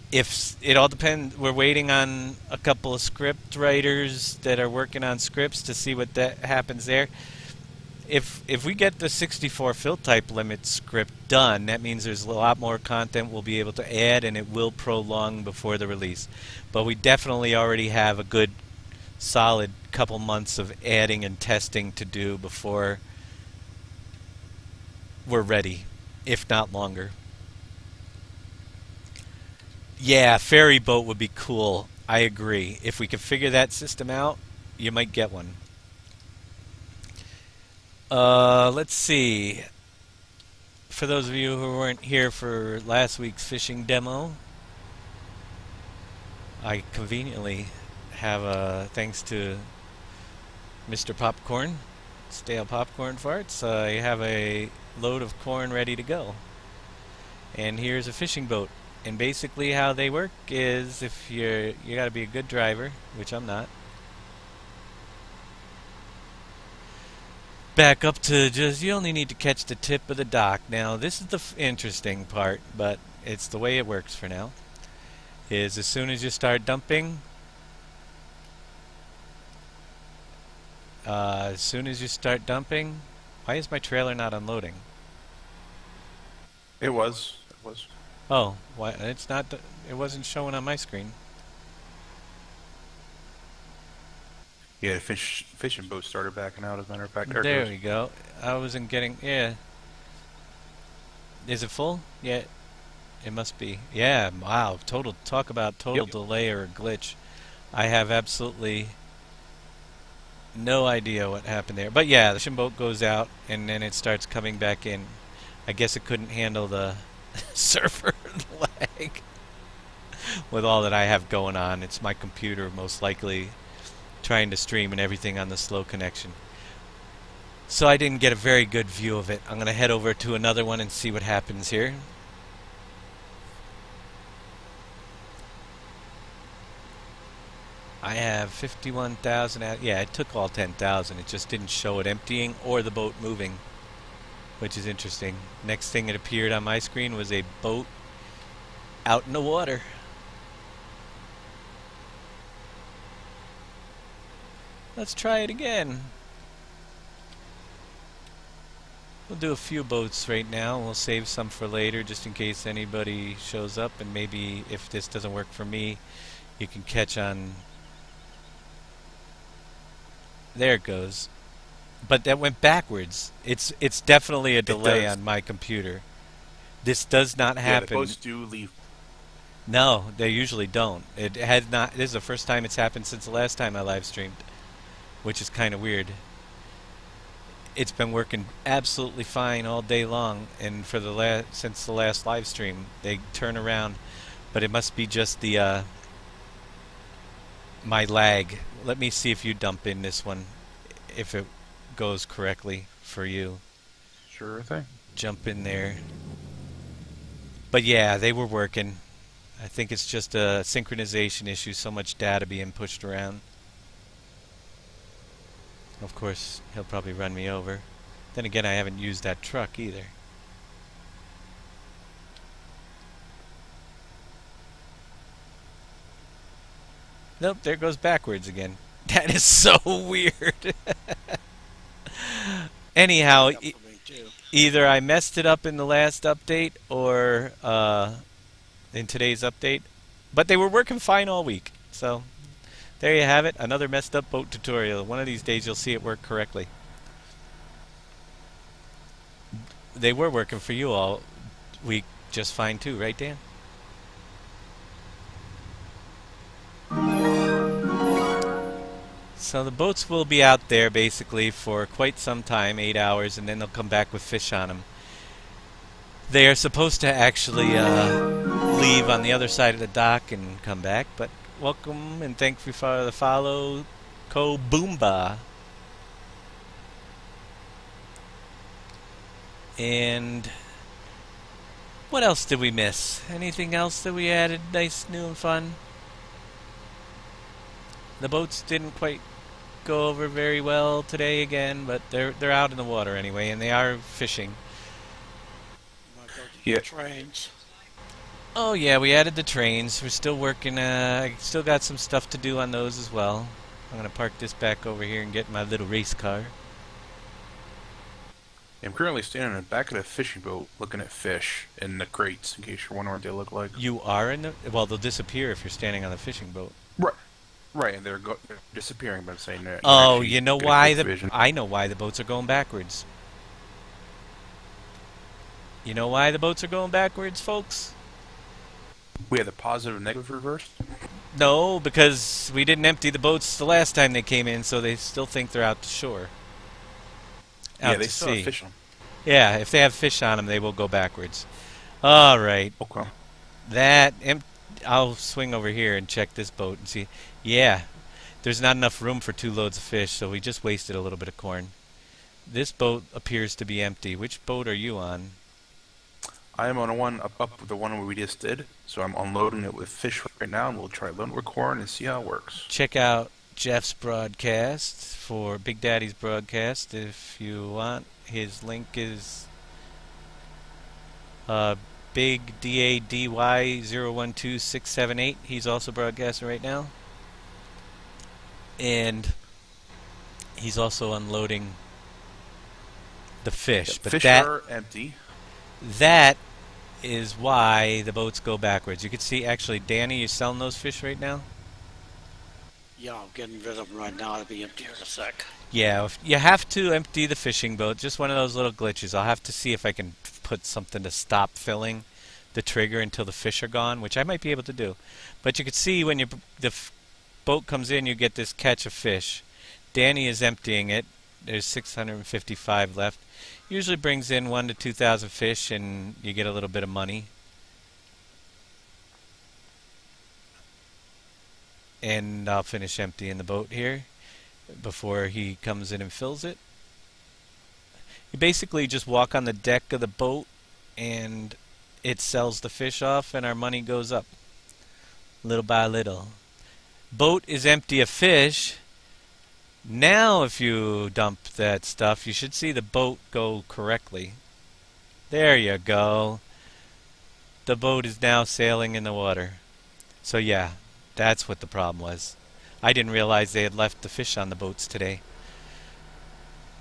If it all depends, we're waiting on a couple of script writers that are working on scripts to see what that happens there. If we get the 64 fill type limit script done, that means there's a lot more content we'll be able to add, and it will prolong before the release. But we definitely already have a good solid couple months of adding and testing to do before we're ready, if not longer. Yeah, ferry boat would be cool. I agree. If we could figure that system out, you might get one. Let's see. For those of you who weren't here for last week's fishing demo, I conveniently have, thanks to Mr. Popcorn, Stale Popcorn Farts, I have a load of corn ready to go. And here's a fishing boat. And basically how they work is, if you gotta be a good driver, which I'm not. Back up to just, you only need to catch the tip of the dock. Now this is the interesting part, but it's the way it works for now. Is as soon as you start dumping, why is my trailer not unloading? It was. Oh, why it's not? It wasn't showing on my screen. Yeah, fishing boat started backing out, as a matter of fact. There we go. I wasn't getting. Yeah. Is it full? Yeah. It must be. Yeah. Wow. Total. Talk about total delay or glitch. I have absolutely no idea what happened there. But yeah, the fishing boat goes out and then it starts coming back in. I guess it couldn't handle the server lag with all that I have going on. It's my computer most likely trying to stream and everything on the slow connection. So I didn't get a very good view of it. I'm going to head over to another one and see what happens here. I have 51,000. Yeah, it took all 10,000. It just didn't show it emptying or the boat moving. which is interesting. Next thing that appeared on my screen was a boat out in the water. Let's try it again. We'll do a few boats right now. We'll save some for later just in case anybody shows up, and maybe if this doesn't work for me, you can catch on. There it goes. But that went backwards. It's definitely a delay on my computer. This does not happen. Yeah, the boats do leave. No, they usually don't. It has not. This is the first time it's happened since the last time I live streamed, which is kind of weird. It's been working absolutely fine all day long, and for the since the last live stream, they turn around. But it must be just the my lag. Let me see if you dump in this one, if it goes correctly for you. Sure thing. Jump in there. But yeah, they were working. I think it's just a synchronization issue, so much data being pushed around. Of course, he'll probably run me over. Then again, I haven't used that truck either. Nope, there goes backwards again. That is so weird. Anyhow, either I messed it up in the last update or in today's update. But they were working fine all week. So there you have it, another messed up boat tutorial. One of these days you'll see it work correctly. They were working for you all week just fine too, right, Dan? So the boats will be out there basically for quite some time, 8 hours, and then they'll come back with fish on them. They are supposed to actually leave on the other side of the dock and come back, but welcome and thank you for the follow, Ko Boomba. And what else did we miss? Anything else that we added nice, new, and fun? The boats didn't quite go over very well today again, but they're out in the water anyway, and they are fishing. Yeah. Trains. Oh yeah, we added the trains. We're still working. I still got some stuff to do on those as well. I'm gonna park this back over here and get my little race car. I'm currently standing in the back of the fishing boat looking at fish in the crates, in case you're wondering what they look like. You are in the... Well, they'll disappear if you're standing on the fishing boat. Right, and they're disappearing, but I'm saying that. Oh, you know why I know why the boats are going backwards. You know why the boats are going backwards, folks? We had the positive and negative reversed? No, because we didn't empty the boats the last time they came in, so they still think they're out to shore. Yeah, they still have fish on them. Yeah, if they have fish on them, they will go backwards. All right. Okay. I'll swing over here and check this boat and see. Yeah, there's not enough room for 2 loads of fish, so we just wasted a little bit of corn. This boat appears to be empty. Which boat are you on? I am on one up with the one we just did, so I'm unloading it with fish right now, and we'll try loading it with corn and see how it works. Check out Jeff's broadcast for Big Daddy's broadcast if you want. His link is Big DADY 012678. He's also broadcasting right now, and he's also unloading the fish. Yep, but fish are empty. That is why the boats go backwards. You can see, actually, Danny, you selling those fish right now? Yeah, I'm getting rid of them right now. It'll be empty in a sec. Yeah, you have to empty the fishing boat. Just one of those little glitches. I'll have to see if I can put something to stop filling the trigger until the fish are gone, which I might be able to do. But you can see when the boat comes in, you get this catch of fish. Danny is emptying it. There's 655 left. Usually brings in 1,000 to 2,000 fish, and you get a little bit of money. And I'll finish emptying the boat here before he comes in and fills it. You basically just walk on the deck of the boat, and it sells the fish off, and our money goes up little by little. Boat is empty of fish. Now if you dump that stuff, you should see the boat go correctly. There you go. The boat is now sailing in the water. So yeah, that's what the problem was. I didn't realize they had left the fish on the boats today.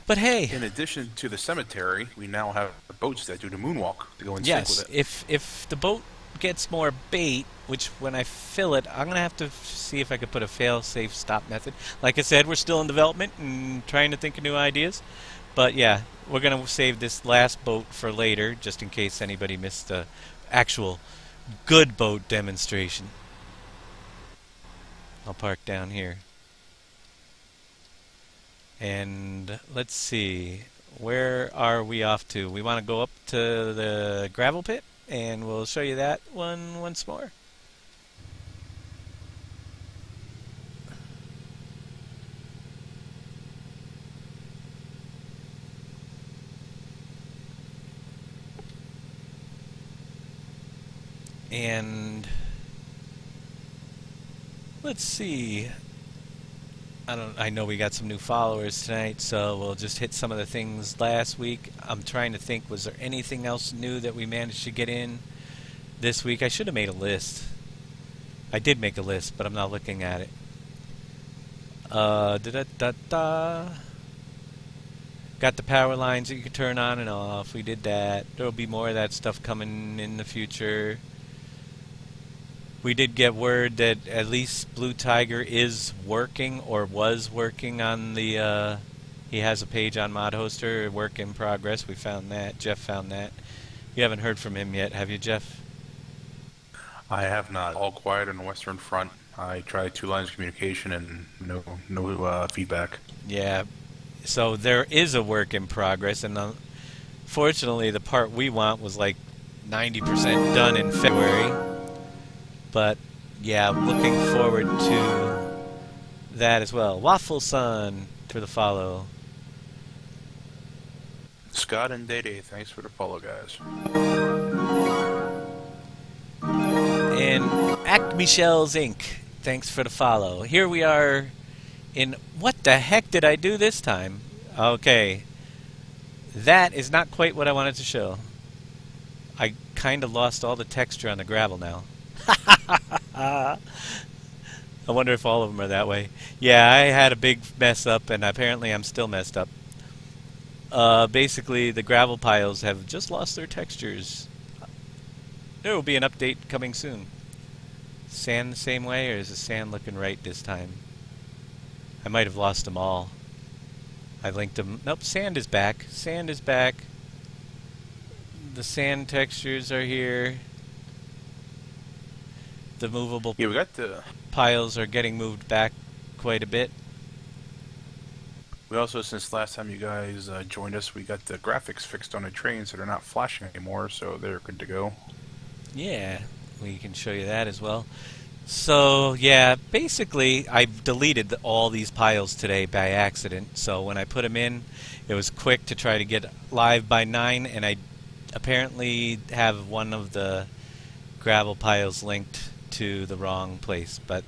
But hey, In addition to the cemetery, we now have boats that do the moonwalk to go in sync yes, with it. if the boat gets more bait, which when I fill it, I'm going to have to see if I could put a fail-safe stop method. Like I said, we're still in development and trying to think of new ideas. But yeah, we're going to save this last boat for later, just in case anybody missed the actual good boat demonstration. I'll park down here. And let's see, where are we off to? We want to go up to the gravel pit, and we'll show you that one once more. And let's see. I know we got some new followers tonight, so we'll just hit some of the things last week. I'm trying to think, was there anything else new that we managed to get in this week? I should have made a list. I did make a list, but I'm not looking at it. Da-da-da-da. Got the power lines that you can turn on and off. We did that. There'll be more of that stuff coming in the future. We did get word that at least Blue Tiger is working or was working on the, he has a page on ModHoster, work in progress. We found that. Jeff found that. You haven't heard from him yet, have you, Jeff? I have not. All quiet on the Western Front. I tried 2 lines of communication and no feedback. Yeah. So there is a work in progress, and fortunately the part we want was like 90% done in February. But yeah, looking forward to that as well. Waffle Sun for the follow. Scott and Day, thanks for the follow, guys. And Acme Shells Inc., thanks for the follow. Here we are in... What the heck did I do this time? Okay. That is not quite what I wanted to show. I kind of lost all the texture on the gravel now. I wonder if all of them are that way. Yeah, I had a big mess up, and apparently I'm still messed up. Basically, the gravel piles have just lost their textures. There will be an update coming soon. Sand the same way, or is the sand looking right this time? I might have lost them all. I linked them. Nope, sand is back. Sand is back. The sand textures are here. The movable Yeah, we got the... piles are getting moved back quite a bit. We also, since last time you guys joined us, we got the graphics fixed on the trains so they're not flashing anymore, so they're good to go. Yeah, we can show you that as well. So, yeah, basically, I deleted all these piles today by accident. So when I put them in, it was quick to try to get live by 9, and I apparently have one of the gravel piles linked to the wrong place. But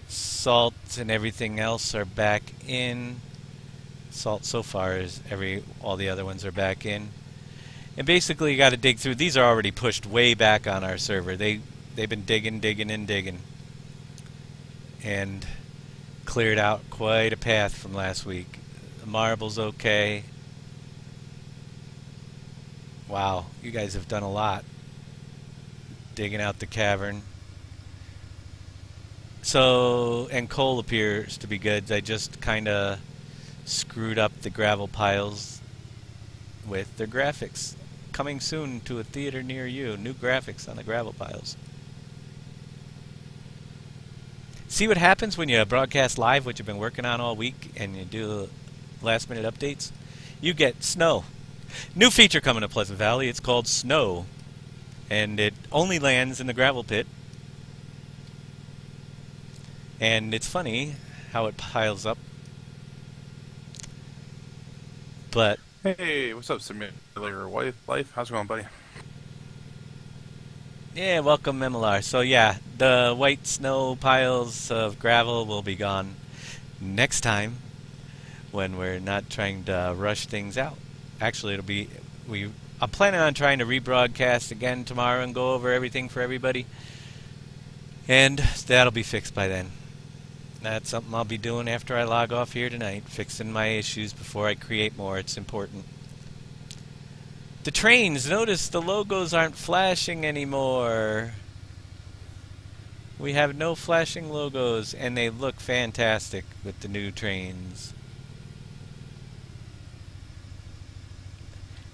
salt and everything else are back in. Salt so far is all the other ones are back in. And basically you got to dig through. These are already pushed way back on our server. They've been digging and cleared out quite a path from last week. The marble's okay. Wow, you guys have done a lot digging out the cavern. So, and coal appears to be good. I just kind of screwed up the gravel piles with their graphics. Coming soon to a theater near you. New graphics on the gravel piles. See what happens when you broadcast live what you've been working on all week and you do last minute updates? You get snow. New feature coming to Pleasant Valley. It's called Snow. And it only lands in the gravel pit. And it's funny how it piles up. But Hey, what's up, Simulator Life? How's it going, buddy? yeah, welcome MLR. So yeah, the white snow piles of gravel will be gone next time when we're not trying to rush things out. Actually, it'll be I'm planning on trying to rebroadcast again tomorrow and go over everything for everybody. And that'll be fixed by then. That's something I'll be doing after I log off here tonight, fixing my issues before I create more. It's important. The trains, notice the logos aren't flashing anymore. We have no flashing logos, and they look fantastic with the new trains.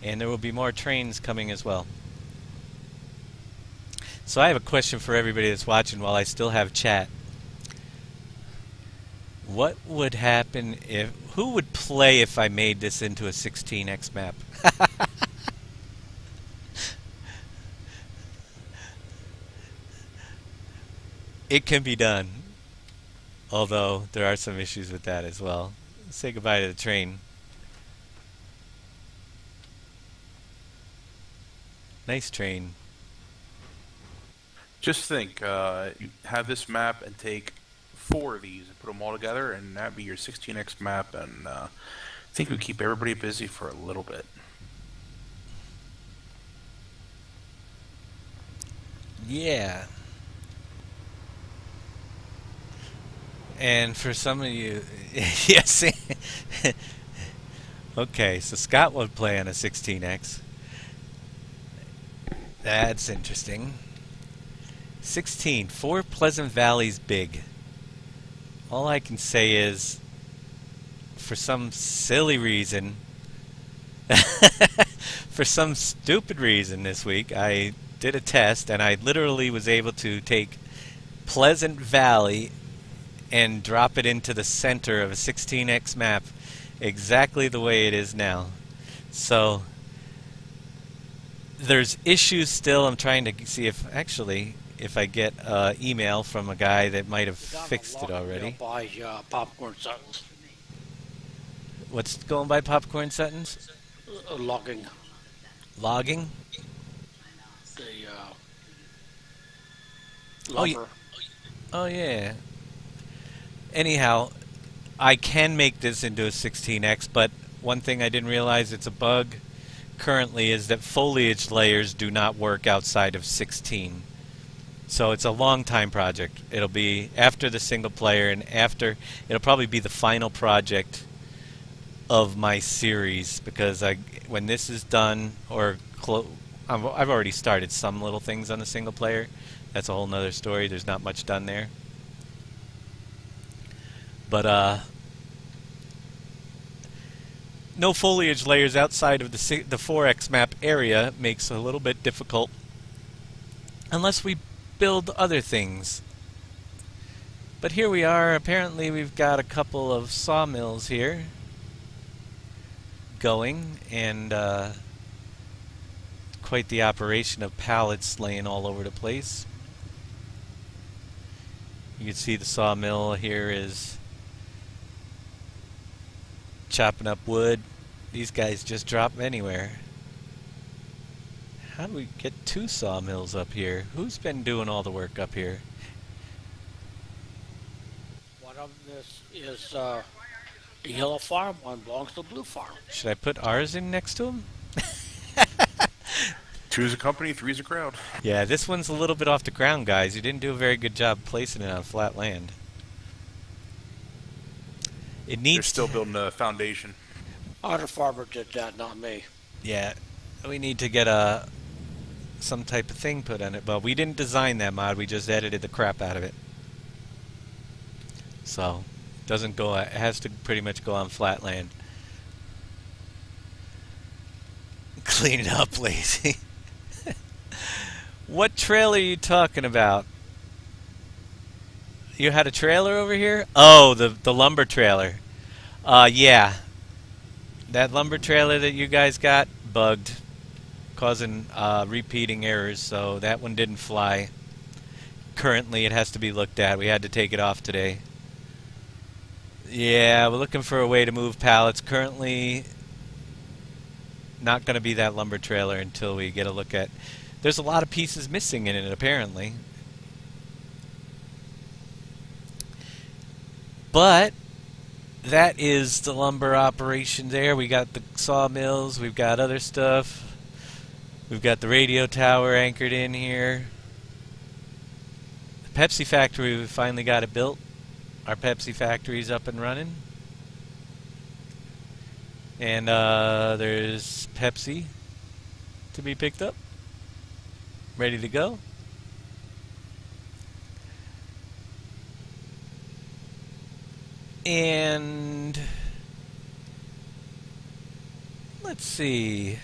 And there will be more trains coming as well. So I have a question for everybody that's watching while I still have chat. What would happen if... Who would play if I made this into a 16x map? It can be done. Although, there are some issues with that as well. Say goodbye to the train. Nice train. Just think, you have this map and take 4 of these and put them all together, and that'd be your 16x map, and I think we keep everybody busy for a little bit. Yeah. And for some of you, yes. Okay, so Scott would play on a 16x. That's interesting. 16, 4 Pleasant Valleys big. All I can say is, for some silly reason, for some stupid reason this week, I did a test and I literally was able to take Pleasant Valley and drop it into the center of a 16x map exactly the way it is now. So there's issues still. I'm trying to see if I get an email from a guy that might have fixed it already. By Popcorn Suttons. What's going by Popcorn Suttons? Logging. Logging? The Oh, lumber. Oh yeah. Anyhow, I can make this into a 16x, but one thing I didn't realize, it's a bug currently, is that foliage layers do not work outside of 16. So it's a long time project. It'll be after the single player, and it'll probably be the final project of my series, because when this is done, or I've already started some little things on the single player. That's a whole nother story. There's not much done there. But no foliage layers outside of the 4x map area makes it a little bit difficult unless we build other things. But here we are. Apparently we've got a couple of sawmills here going, and quite the operation of pallets laying all over the place. You can see the sawmill here is chopping up wood. These guys just drop anywhere. How do we get 2 sawmills up here? Who's been doing all the work up here? One of this is the yellow farm. One belongs to the blue farm. Should I put ours in next to them? 2's a company, 3's a crowd. Yeah, this one's a little bit off the ground, guys. You didn't do a very good job placing it on flat land. It needs. They're still building a foundation. Other farmer did that, not me. Yeah, we need to get some type of thing put on it, but we didn't design that mod. We just edited the crap out of it. So, doesn't go. It has to pretty much go on flat land. Clean it up, lazy. What trailer are you talking about? You had a trailer over here? Oh, the lumber trailer. Yeah. That lumber trailer that you guys got bugged, causing repeating errors, so that one didn't fly. Currently, it has to be looked at. We had to take it off today. Yeah, we're looking for a way to move pallets. Currently, not going to be that lumber trailer until we get a look at... There's a lot of pieces missing in it, apparently. But that is the lumber operation there. We got the sawmills, we've got other stuff. We've got the radio tower anchored in here. The Pepsi factory, we finally got it built. Our Pepsi factory's up and running. And there's Pepsi to be picked up. Ready to go. And let's see.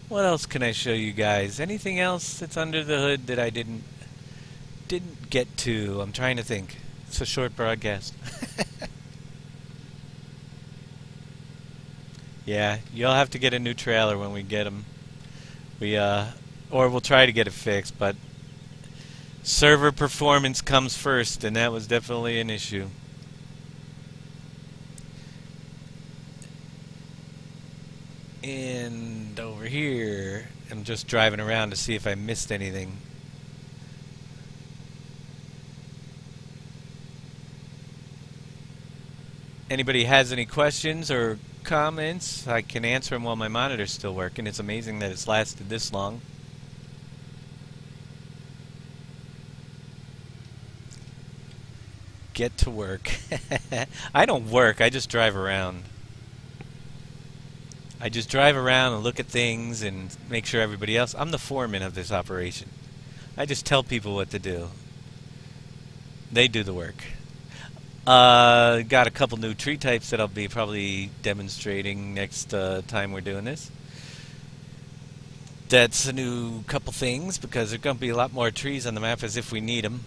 What else can I show you guys? Anything else that's under the hood that I didn't get to? I'm trying to think. It's a short broadcast. Yeah, you'll have to get a new trailer when we get them. Or we'll try to get it fixed, but server performance comes first, and that was definitely an issue. And over here, I'm just driving around to see if I missed anything. Anybody has any questions or comments, I can answer them while my monitor's still working. It's amazing that it's lasted this long. Get to work. I don't work, I just drive around. I just drive around and look at things and make sure everybody else... I'm the foreman of this operation. I just tell people what to do. They do the work. Got a couple new tree types that I'll be probably demonstrating next time we're doing this. That's a new couple things because there's going to be a lot more trees on the map as if we need them.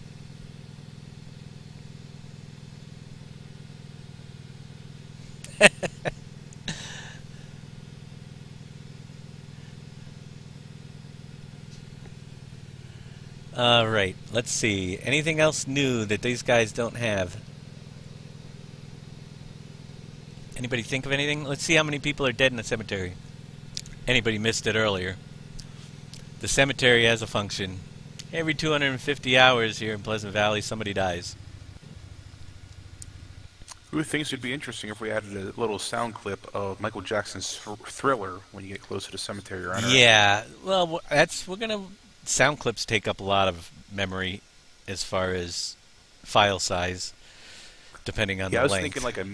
Alright, let's see. Anything else new that these guys don't have? Anybody think of anything? Let's see how many people are dead in the cemetery. Anybody missed it earlier. The cemetery has a function. Every 250 hours here in Pleasant Valley, somebody dies. Who thinks it'd be interesting if we added a little sound clip of Michael Jackson's Thriller when you get close to the cemetery or enter? Yeah, well, we're gonna... Sound clips take up a lot of memory as far as file size, depending on the length. Yeah, I was thinking like a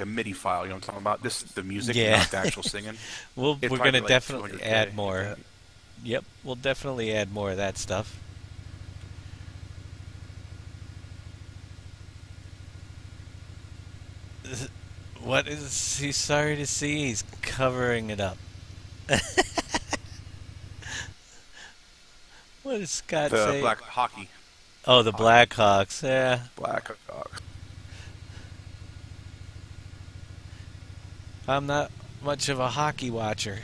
MIDI file. You know what I'm talking about? This the music, yeah. not the actual singing. We're gonna like definitely add more. Yeah. Yep, we'll definitely add more of that stuff. What is he sorry to see? He's covering it up. What does Scott say? The Black Hockey. Oh, the Blackhawks, yeah. Blackhawks. I'm not much of a hockey watcher.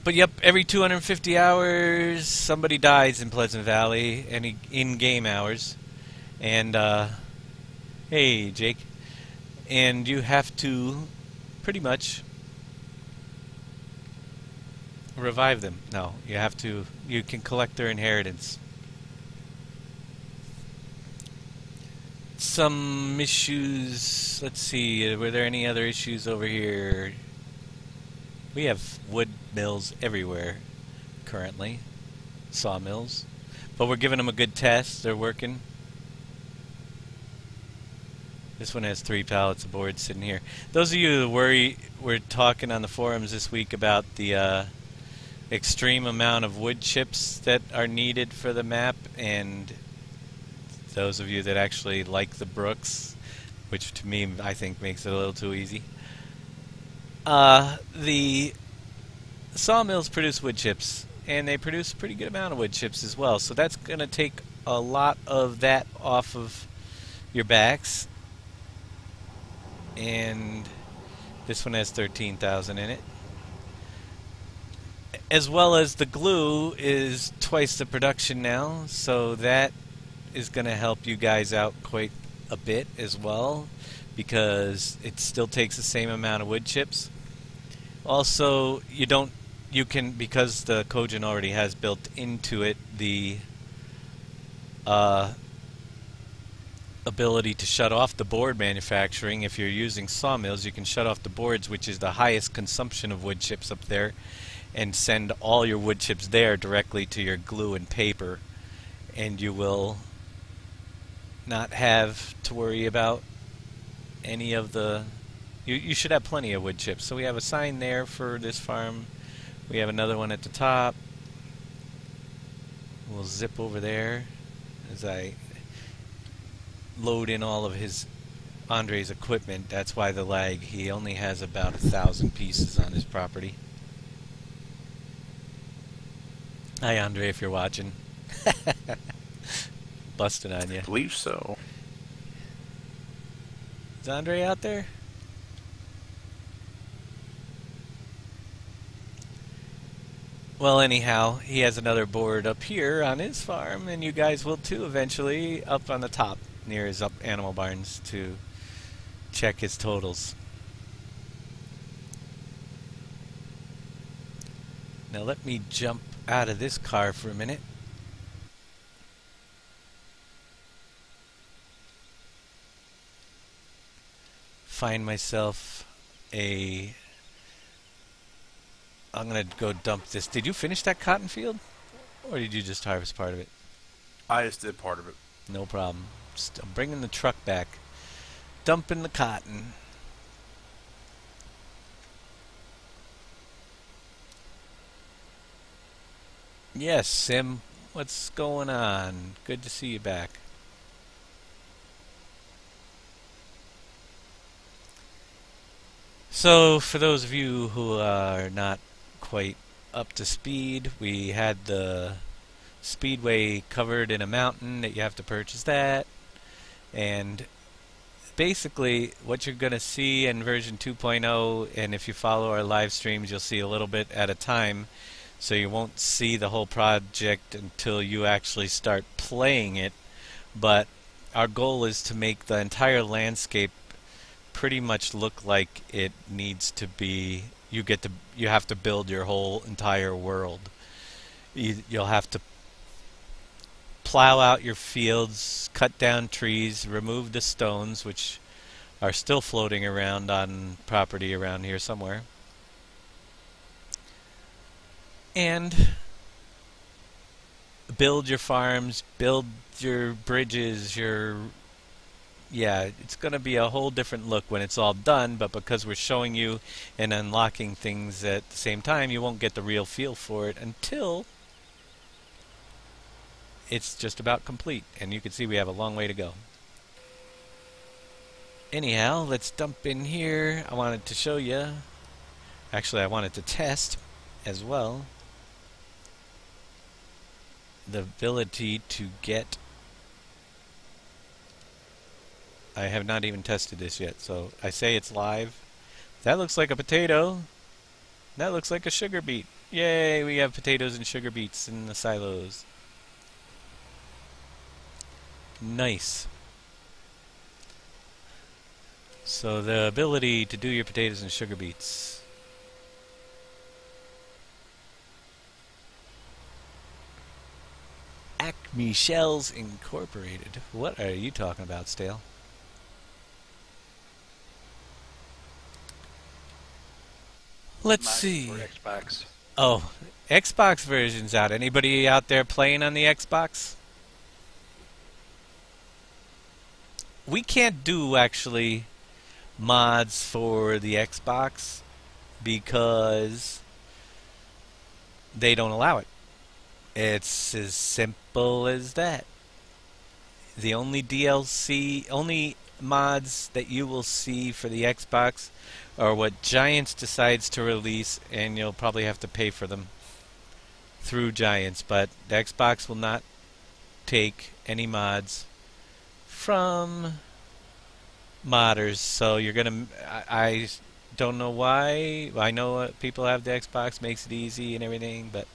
But yep, every 250 hours somebody dies in Pleasant Valley, any in-game hours. And hey, Jake. And you have to pretty much revive them. No, you have to. You can collect their inheritance. Some issues. Let's see. Were there any other issues over here? We have wood mills everywhere currently. Sawmills. But we're giving them a good test. They're working. This one has 3 pallets of board sitting here. Those of you who were talking on the forums this week about the extreme amount of wood chips that are needed for the map, and those of you that actually like the brooks, which to me I think makes it a little too easy. The sawmills produce wood chips, and they produce a pretty good amount of wood chips as well, so that's going to take a lot of that off of your backs. And this one has 13,000 in it. As well as the glue is twice the production now, so that is going to help you guys out quite a bit as well, because it still takes the same amount of wood chips. Also, you can, because the Kojin already has built into it the ability to shut off the board manufacturing. If you're using sawmills, you can shut off the boards, which is the highest consumption of wood chips up there, and send all your wood chips there directly to your glue and paper, and you will not have to worry about any of the... You should have plenty of wood chips. So we have a sign there for this farm. We have another one at the top. We'll zip over there as I load in all of Andre's equipment. That's why the lag. He only has about 1,000 pieces on his property. Hi, Andre, if you're watching. Busting on you. I believe so. Is Andre out there? Well, anyhow, he has another board up here on his farm, and you guys will too eventually, up on the top near his animal barns to check his totals. Now let me jump out of this car for a minute. Find myself a... I'm going to go dump this. Did you finish that cotton field? Or did you just harvest part of it? I just did part of it. No problem. I'm bringing the truck back. Dumping the cotton. Yes, Sim. What's going on? Good to see you back. So, for those of you who are not quite up to speed, we had the Speedway covered in a mountain that you have to purchase that, and basically what you're going to see in version 2.0, and if you follow our live streams you'll see a little bit at a time, so you won't see the whole project until you actually start playing it, but our goal is to make the entire landscape pretty much look like it needs to be. You have to build your whole entire world. You'll have to plow out your fields, cut down trees, remove the stones, which are still floating around on property around here somewhere, and build your farms, build your bridges, yeah, it's going to be a whole different look when it's all done, but because we're showing you and unlocking things at the same time, you won't get the real feel for it until it's just about complete. And you can see we have a long way to go. Anyhow, let's dump in here. I wanted to show you, actually I wanted to test as well, the ability to get... I have not even tested this yet, so I say it's live. That looks like a potato. That looks like a sugar beet. Yay, we have potatoes and sugar beets in the silos. Nice. So the ability to do your potatoes and sugar beets. Acme Shells Incorporated. What are you talking about, Stale? Let's see. For Xbox. Oh, Xbox version's out. Anybody out there playing on the Xbox? We can't do, actually, mods for the Xbox because they don't allow it. It's as simple as that. The only DLC, only mods that you will see for the Xbox are what Giants decides to release, and you'll probably have to pay for them through Giants, but the Xbox will not take any mods from modders, so you're gonna... I don't know why. I know people have the Xbox, makes it easy and everything, but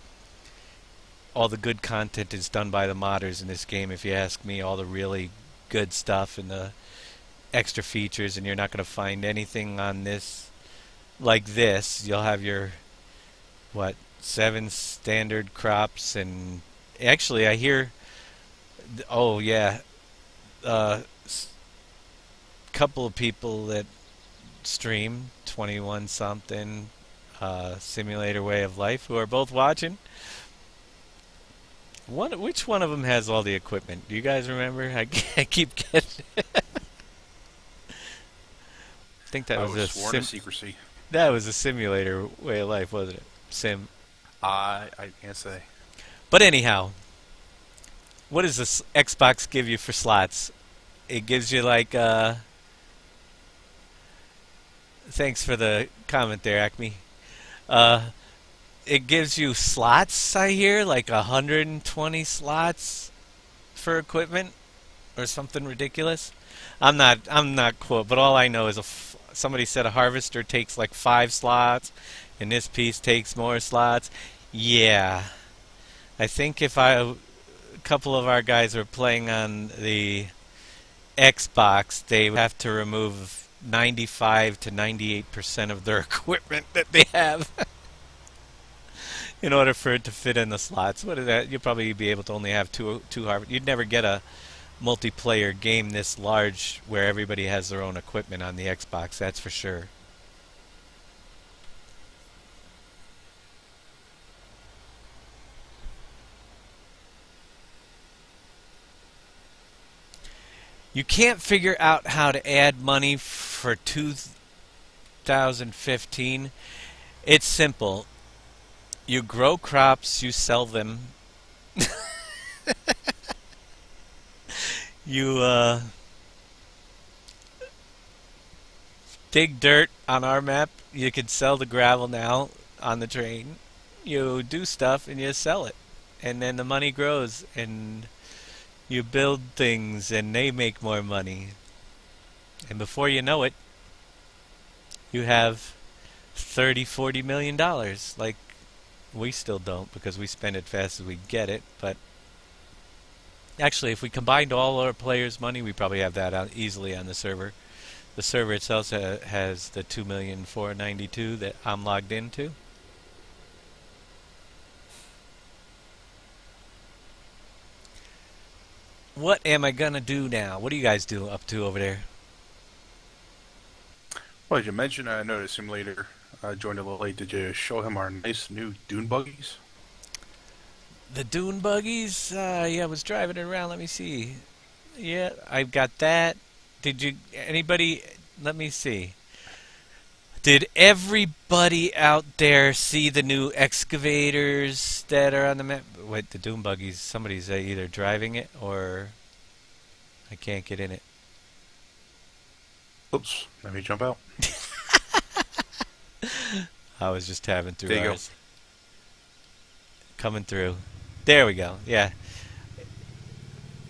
all the good content is done by the modders in this game, if you ask me. All the really good stuff and the extra features, and you're not going to find anything on this like this. You'll have your, what, 7 standard crops, and actually I hear, oh yeah, couple of people that stream 21 something Simulator Way of Life who are both watching. Which one of them has all the equipment? Do you guys remember? I keep getting. I think that I was was sworn to secrecy. that was a Simulator Way of Life, wasn't it? I can't say. But anyhow, what does this Xbox give you for slots? It gives you like thanks for the comment there, Acme. It gives you slots, I hear, like 120 slots for equipment or something ridiculous. I'm not quote, but all I know is somebody said a harvester takes like 5 slots and this piece takes more slots. Yeah. I think if a couple of our guys were playing on the Xbox, they would have to remove 95 to 98% of their equipment that they have in order for it to fit in the slots. What is that? You'd probably be able to only have two harvest. You'd never get a multiplayer game this large where everybody has their own equipment on the Xbox, that's for sure. You can't figure out how to add money for 2015. It's simple. You grow crops, you sell them. You dig dirt on our map. You can sell the gravel now on the train. You do stuff and you sell it. And then the money grows and you build things and they make more money. And before you know it, you have $30–40 million. Like, we still don't because we spend it fast as we get it. But actually, if we combined all our players' money, we probably have that out easily on the server. The server itself has the 2,492,000 that I'm logged into. What am I gonna do now? What are you guys up to over there? Well, as you mentioned, I noticed Simulator joined a little late. Did you show him our nice new dune buggies? The dune buggies? Yeah, I was driving it around. Let me see. Yeah, I've got that. Did you... Anybody... Let me see. Did everybody out there see the new excavators that are on the map? Wait, the dune buggies. Somebody's either driving it or... I can't get in it. Oops, let me jump out. I was just tabbing through There you ours. Coming through. There we go. Yeah.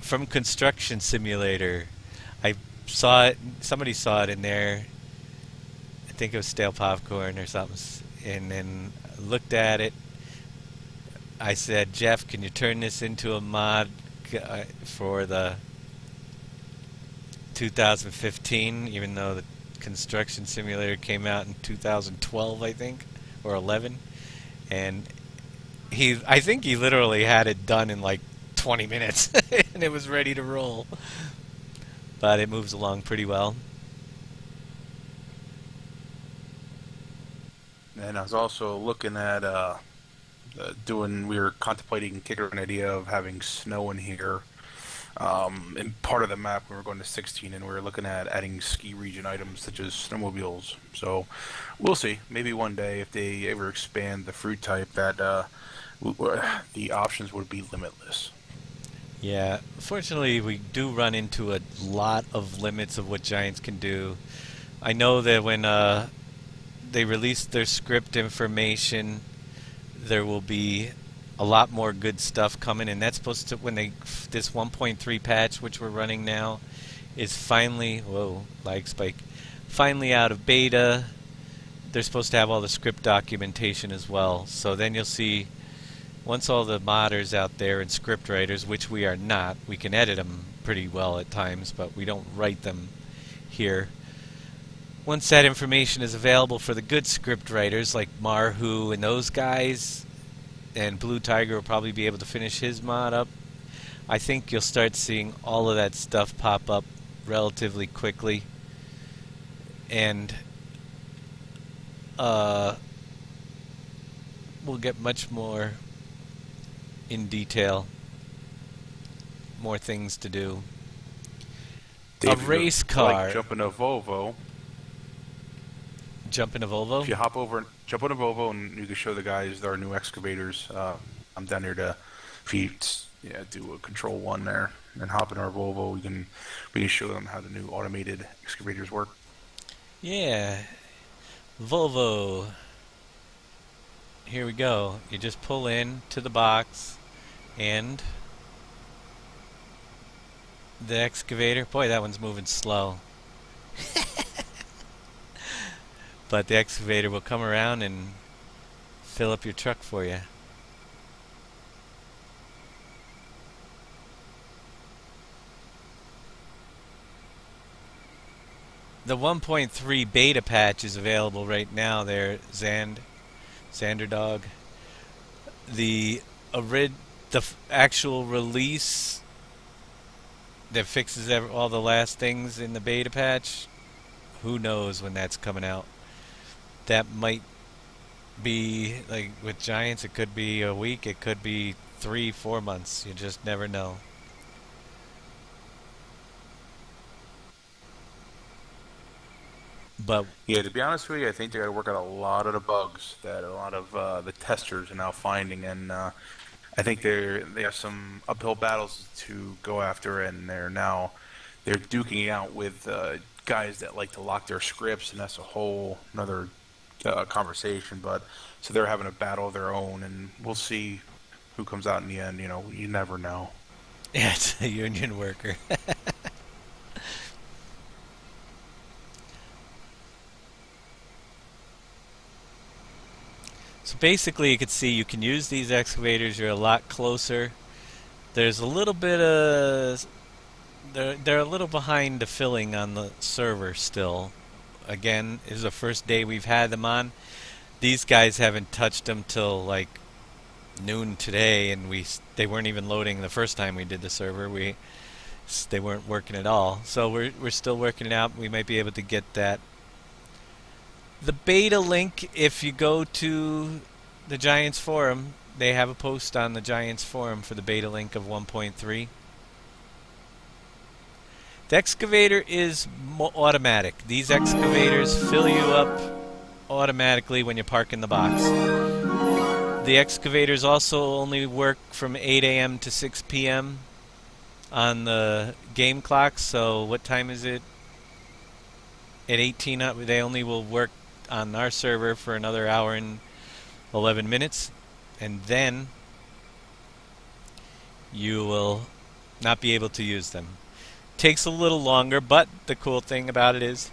From Construction Simulator. I saw it. Somebody saw it in there. I think it was Stale Popcorn or something. And then looked at it. I said, Jeff, can you turn this into a mod for the 2015, even though the Construction Simulator came out in 2012, I think, or 11. And I think he literally had it done in like 20 minutes and it was ready to roll. But it moves along pretty well. And I was also looking at we were contemplating kicking an idea of having snow in here. In part of the map, we were going to 16, and we were looking at adding ski region items such as snowmobiles. So we'll see. Maybe one day, if they ever expand the fruit type, that the options would be limitless. Yeah, fortunately, we do run into a lot of limits of what Giants can do. I know that when they release their script information, there will be a lot more good stuff coming, and that's supposed to, when this 1.3 patch, which we're running now, is finally, whoa, lag spike, finally out of beta. They're supposed to have all the script documentation as well. So then you'll see, once all the modders out there and script writers, which we are not, we can edit them pretty well at times, but we don't write them here. Once that information is available for the good script writers like Marhu and those guys, and Blue Tiger will probably be able to finish his mod up, I think you'll start seeing all of that stuff pop up relatively quickly, and uh, we'll get much more in detail, more things to do. A Dave, if you race like car. jump in a Volvo, Jump in a if Volvo? you hop over and jump in a Volvo, and you can show the guys our new excavators. I'm down here to, if you do a control one there and hop in our Volvo, we can show them how the new automated excavators work. Yeah. Volvo. Here we go. You just pull in to the box and the excavator. Boy, that one's moving slow. But the excavator will come around and fill up your truck for you. The 1.3 beta patch is available right now there, Xanderdog. The actual release that fixes all the last things in the beta patch, who knows when that's coming out. That might be, like with Giants, it could be a week, it could be 3-4 months. You just never know. But Yeah, to be honest with you, I think they got to work out a lot of the bugs that a lot of the testers are now finding, and I think they have some uphill battles to go after, and they're duking it out with guys that like to lock their scripts, and that's a whole another conversation. But so they're having a battle of their own, and we'll see who comes out in the end. You never know. yeah, it's a union worker. So basically you can see you can use these excavators, you're a lot closer. There's a little bit of... They're a little behind the filling on the server still. Again, this is the first day we've had them on. These guys haven't touched them till like noon today, and they weren't even loading the first time we did the server. They weren't working at all. So we're still working it out. We might be able to get that. The beta link, if you go to the Giants forum, they have a post on the Giants forum for the beta link of 1.3. The excavator is automatic. These excavators fill you up automatically when you park in the box. The excavators also only work from 8 a.m. to 6 p.m. on the game clock. So what time is it? At 18, they only will work on our server for another hour and 11 minutes, and then you will not be able to use them. Takes a little longer, but the cool thing about it is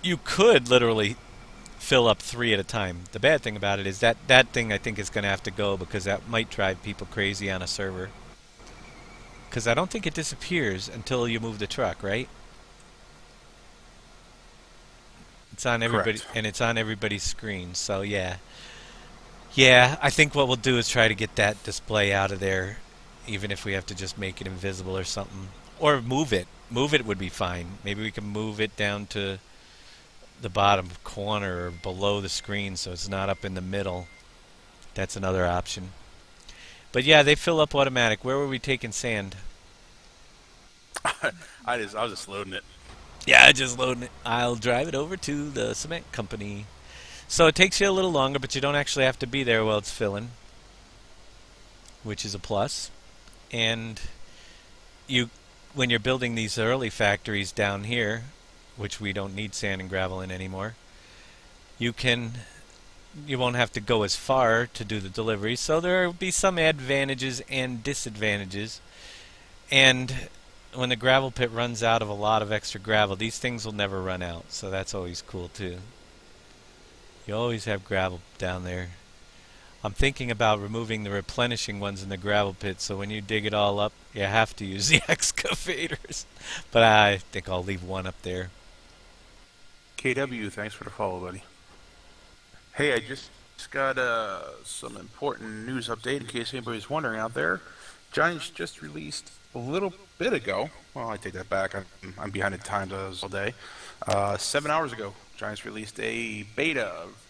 you could literally fill up 3 at a time. The bad thing about it is that thing I think is going to have to go, because that might drive people crazy on a server. Because I don't think it disappears until you move the truck, right? It's on everybody, Correct. and it's on everybody's screen. So yeah, I think what we'll do is try to get that display out of there, even if we have to just make it invisible or something, or move it. Move it would be fine. Maybe we can move it down to the bottom corner or below the screen, so it's not up in the middle. That's another option. But yeah, they fill up automatic. Where were we taking sand? I was just loading it. Yeah, just loading it. I'll drive it over to the cement company. So it takes you a little longer, but you don't actually have to be there while it's filling, which is a plus. And when you're building these early factories down here, which we don't need sand and gravel in anymore, you won't have to go as far to do the delivery. So there will be some advantages and disadvantages. And when the gravel pit runs out of a lot of extra gravel, these things will never run out, so that's always cool too. You always have gravel down there. I'm thinking about removing the replenishing ones in the gravel pit, so when you dig it all up, you have to use the excavators. But I think I'll leave one up there. KW, thanks for the follow, buddy. Hey, I just got some important news update in case anybody's wondering out there. Giants just released a little bit ago. Well, I take that back. I'm behind the times all day. 7 hours ago, Giants released a beta of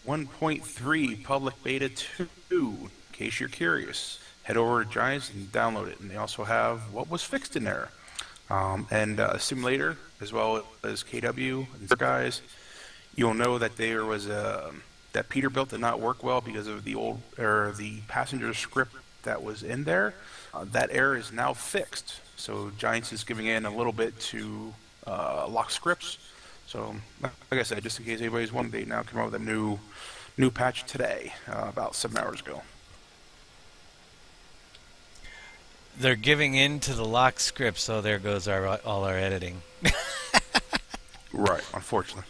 1.3 public beta 2. In case you're curious, head over to Giants and download it. And they also have what was fixed in there, and a simulator as well as KW and other guys. You'll know that there was that Peterbilt did not work well because of the passenger script that was in there. That error is now fixed. So Giants is giving in a little bit to lock scripts. So like I said, just in case anybody's wondering, they now came out with a new patch today, about 7 hours ago. They're giving in to the lock script, so there goes all our editing. Right, unfortunately.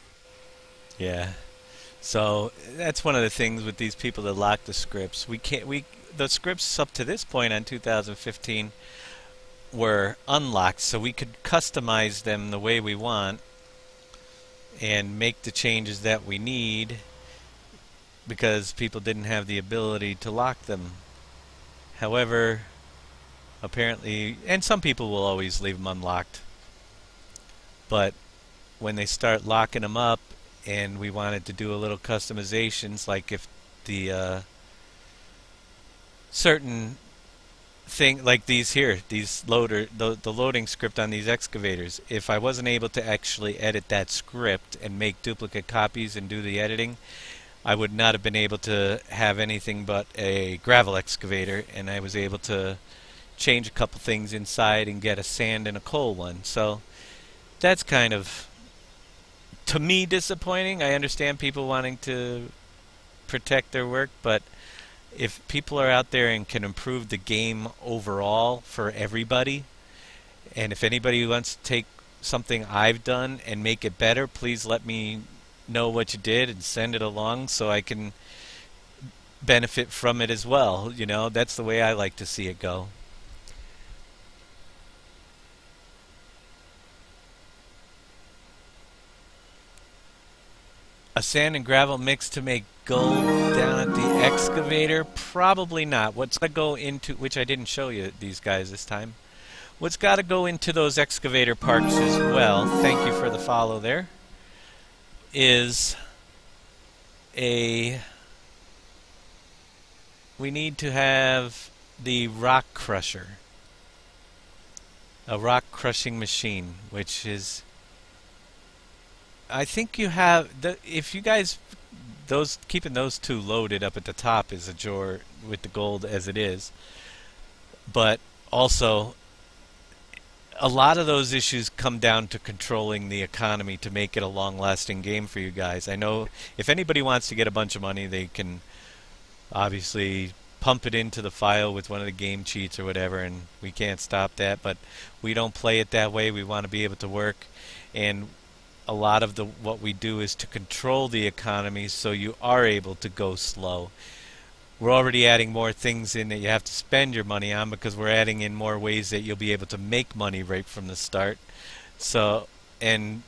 Yeah. So that's one of the things with these people that lock the scripts. The scripts up to this point on 2015 were unlocked, so we could customize them the way we want and make the changes that we need because people didn't have the ability to lock them. However, apparently, and some people will always leave them unlocked, but when they start locking them up and we wanted to do a little customizations, like if the certain thing, like these loader, the loading script on these excavators, if I wasn't able to actually edit that script and make duplicate copies and do the editing, I would not have been able to have anything but a gravel excavator, and I was able to change a couple things inside and get a sand and a coal one. So that's kind of, to me, disappointing. I understand people wanting to protect their work, but if people are out there and can improve the game overall for everybody, and if anybody wants to take something I've done and make it better, please let me know what you did and send it along so I can benefit from it as well. You know, that's the way I like to see it go. A sand and gravel mix to make gold down at the excavator? Probably not. What's got to go into, which I didn't show you these guys this time, what's got to go into those excavator parks as well, thank you for the follow there, is we need to have the rock crusher. A rock crushing machine, which is, I think you have, if you guys, keeping those two loaded up at the top is a chore with the gold as it is. But also, a lot of those issues come down to controlling the economy to make it a long-lasting game for you guys. I know if anybody wants to get a bunch of money, they can obviously pump it into the file with one of the game cheats or whatever, and we can't stop that, but we don't play it that way. We want to be able to work, and a lot of what we do is to control the economy so you are able to go slow. We're already adding more things in that you have to spend your money on because we're adding in more ways that you'll be able to make money right from the start. So, and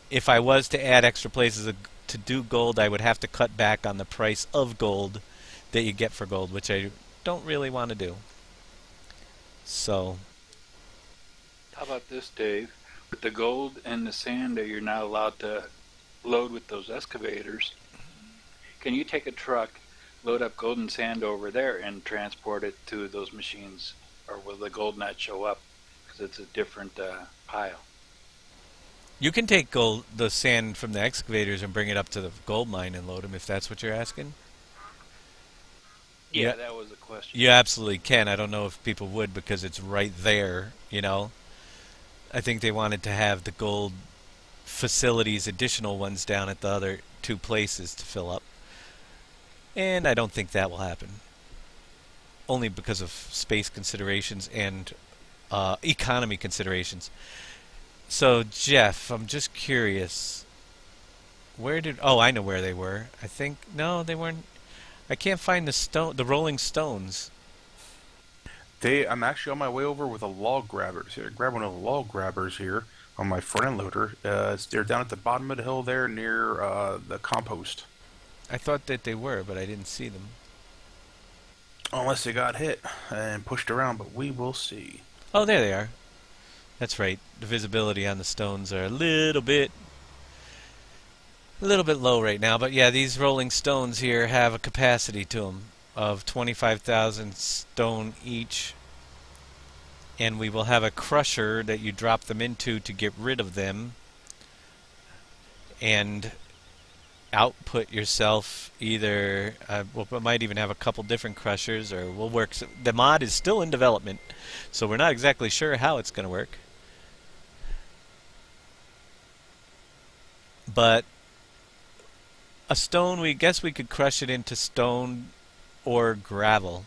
if I was to add extra places to do gold, I would have to cut back on the price of gold that you get for gold, which I don't really want to do. So, How about this, Dave? With the gold and the sand that you're not allowed to load with those excavators, can you take a truck, load up gold and sand over there, and transport it to those machines? Or will the gold not show up because it's a different pile? you can take the sand from the excavators and bring it up to the gold mine and load them if that's what you're asking. Yeah, that was a question. You absolutely can. I don't know if people would because it's right there, you know. I think they wanted to have the gold facilities, additional ones down at the other two places to fill up. And I don't think that will happen. Only because of space considerations and economy considerations. So, Jeff, I'm just curious. Oh, I know where they were. I think, no, they weren't. I can't find the Rolling Stones. I'm actually on my way over with a log grabber. So I grab one of the log grabbers here on my front end loader. They're down at the bottom of the hill there near the compost. I thought that they were, but I didn't see them. Unless they got hit and pushed around, but we will see. Oh, there they are. That's right. The visibility on the stones are a little bit low right now, but yeah, these rolling stones here have a capacity to them of 25,000 stone each, and we will have a crusher that you drop them into to get rid of them and output yourself either we might even have a couple different crushers, or we'll work the mod is still in development, so we're not exactly sure how it's going to work, but a stone, we guess we could crush it into stone or gravel.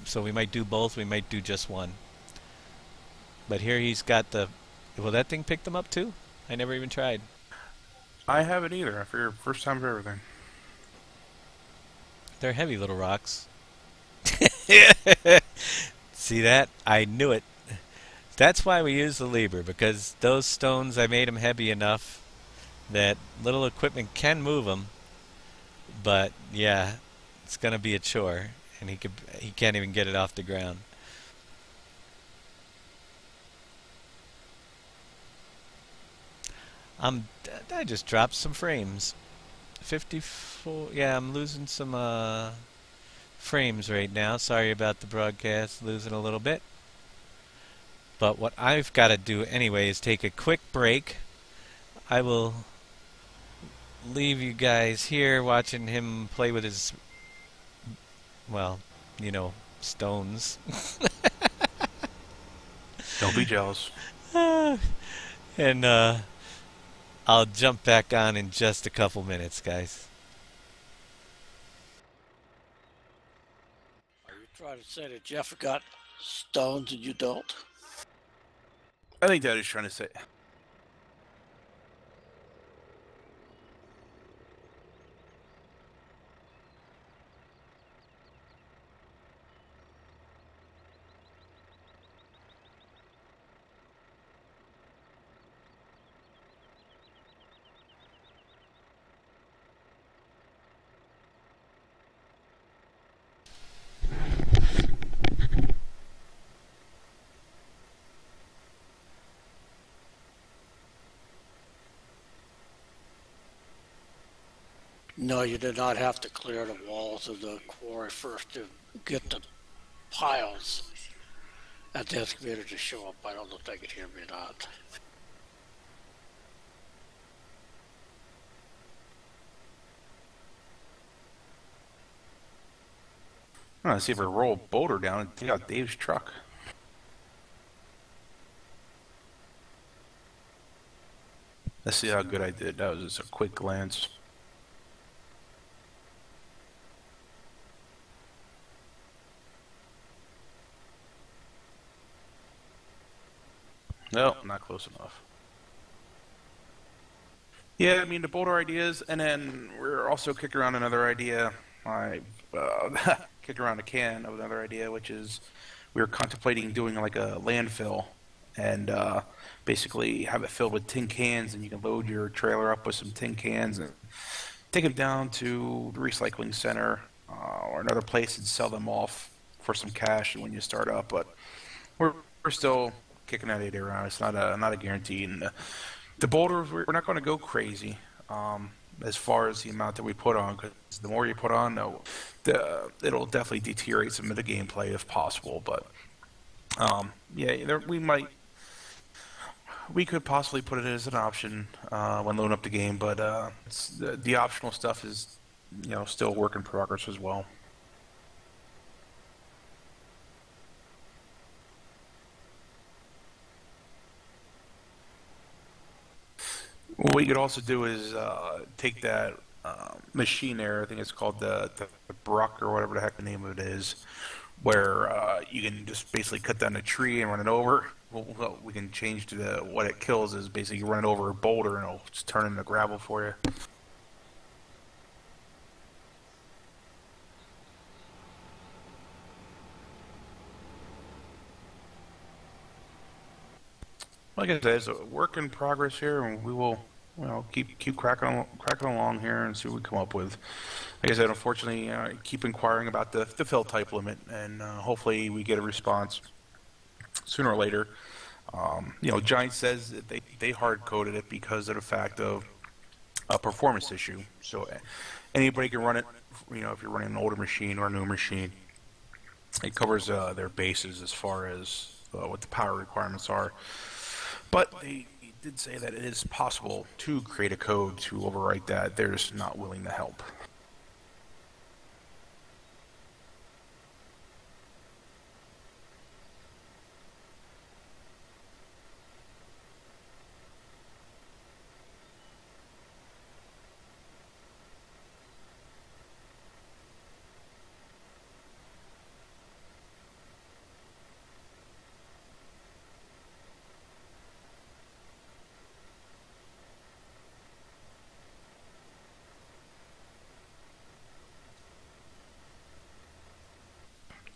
So we might do both, we might do just one. But here he's got the... Will that thing pick them up too? I never even tried. I haven't either. For your first time for everything. They're heavy little rocks. See that? I knew it. That's why we use the lever, because those stones, I made them heavy enough that little equipment can move them. But yeah, it's gonna be a chore, and he can't even get it off the ground. I just dropped some frames. 54. Yeah, I'm losing some frames right now. Sorry about the broadcast, losing a little bit. But what I've got to do anyway is take a quick break. I will leave you guys here watching him play with his, well, stones. Don't be jealous. And I'll jump back on in just a couple minutes, guys. Are you trying to say that Jeff got stones and you don't? I think Daddy's trying to say. No, you did not have to clear the walls of the quarry first to get the piles at the excavator to show up. I don't know if they could hear me or not. I'm gonna see if we roll a boulder down and take out Dave's truck. Let's see how good I did. That was just a quick glance. No, not close enough. Yeah, I mean the boulder ideas, and then we're also kicking around another idea. I kicked around a can of another idea, which is we were contemplating doing like a landfill and basically have it filled with tin cans, and you can load your trailer up with some tin cans and take them down to the recycling center or another place and sell them off for some cash when you start up. But we're still kicking that idea around. It's not a guarantee. And the boulders, we're not going to go crazy as far as the amount that we put on, because the more you put on, it'll definitely deteriorate some of the gameplay if possible. But yeah, we could possibly put it as an option when loading up the game, but the optional stuff is still a work in progress as well. What we could also do is take that machine there, I think it's called the Bruck or whatever the heck the name of it is, where you can just basically cut down a tree and run it over. Well, we can change to what it kills is basically you run it over a boulder and it'll just turn into gravel for you. Like I said, it's a work in progress here, and we will keep cracking along here and see what we come up with. Like I said, unfortunately, keep inquiring about the fill type limit, and hopefully we get a response sooner or later. Giant says that they hard coded it because of the fact of a performance issue. So anybody can run it. If you're running an older machine or a new machine, it covers their bases as far as what the power requirements are. But they did say that it is possible to create a code to overwrite that. They're just not willing to help.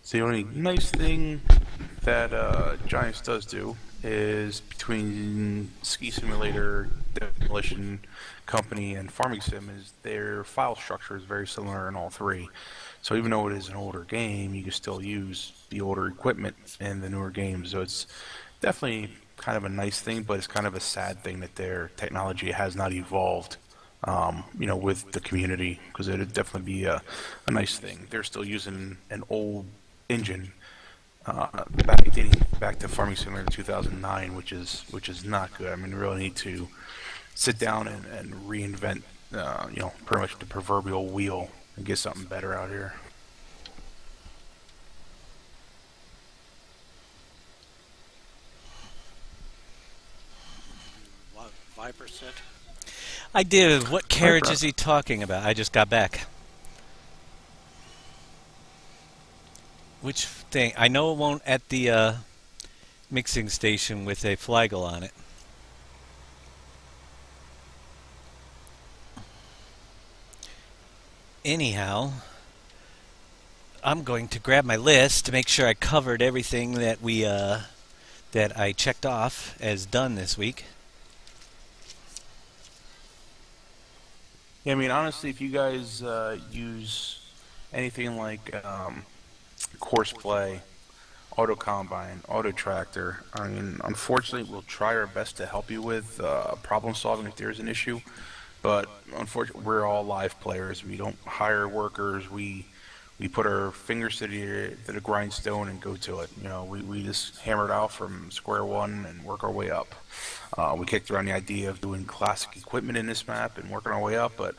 So the only nice thing that Giants does do is between Ski Simulator, Demolition Company, and Farming Sim is their file structure is very similar in all three. So even though it is an older game, you can still use the older equipment in the newer games. So it's definitely kind of a nice thing, but it's kind of a sad thing that their technology has not evolved with the community, because it would definitely be a nice thing. They're still using an old engine dating back to Farming Simulator 2009, which is not good. I mean, we really need to sit down and reinvent, pretty much the proverbial wheel and get something better out here. Viper set. I did. What carriage is he talking about? I just got back. Which thing? I know it won't at the mixing station with a flagel on it. Anyhow, I'm going to grab my list to make sure I covered everything that that I checked off as done this week. Yeah, I mean, honestly, if you guys use anything like Course Play, Auto Combine, Auto Tractor, I mean, unfortunately, we'll try our best to help you with problem solving if there's an issue. But unfortunately, we're all live players. We don't hire workers. We put our fingers to the grindstone and go to it. We just hammer it out from square one and work our way up. We kicked around the idea of doing classic equipment in this map and working our way up, but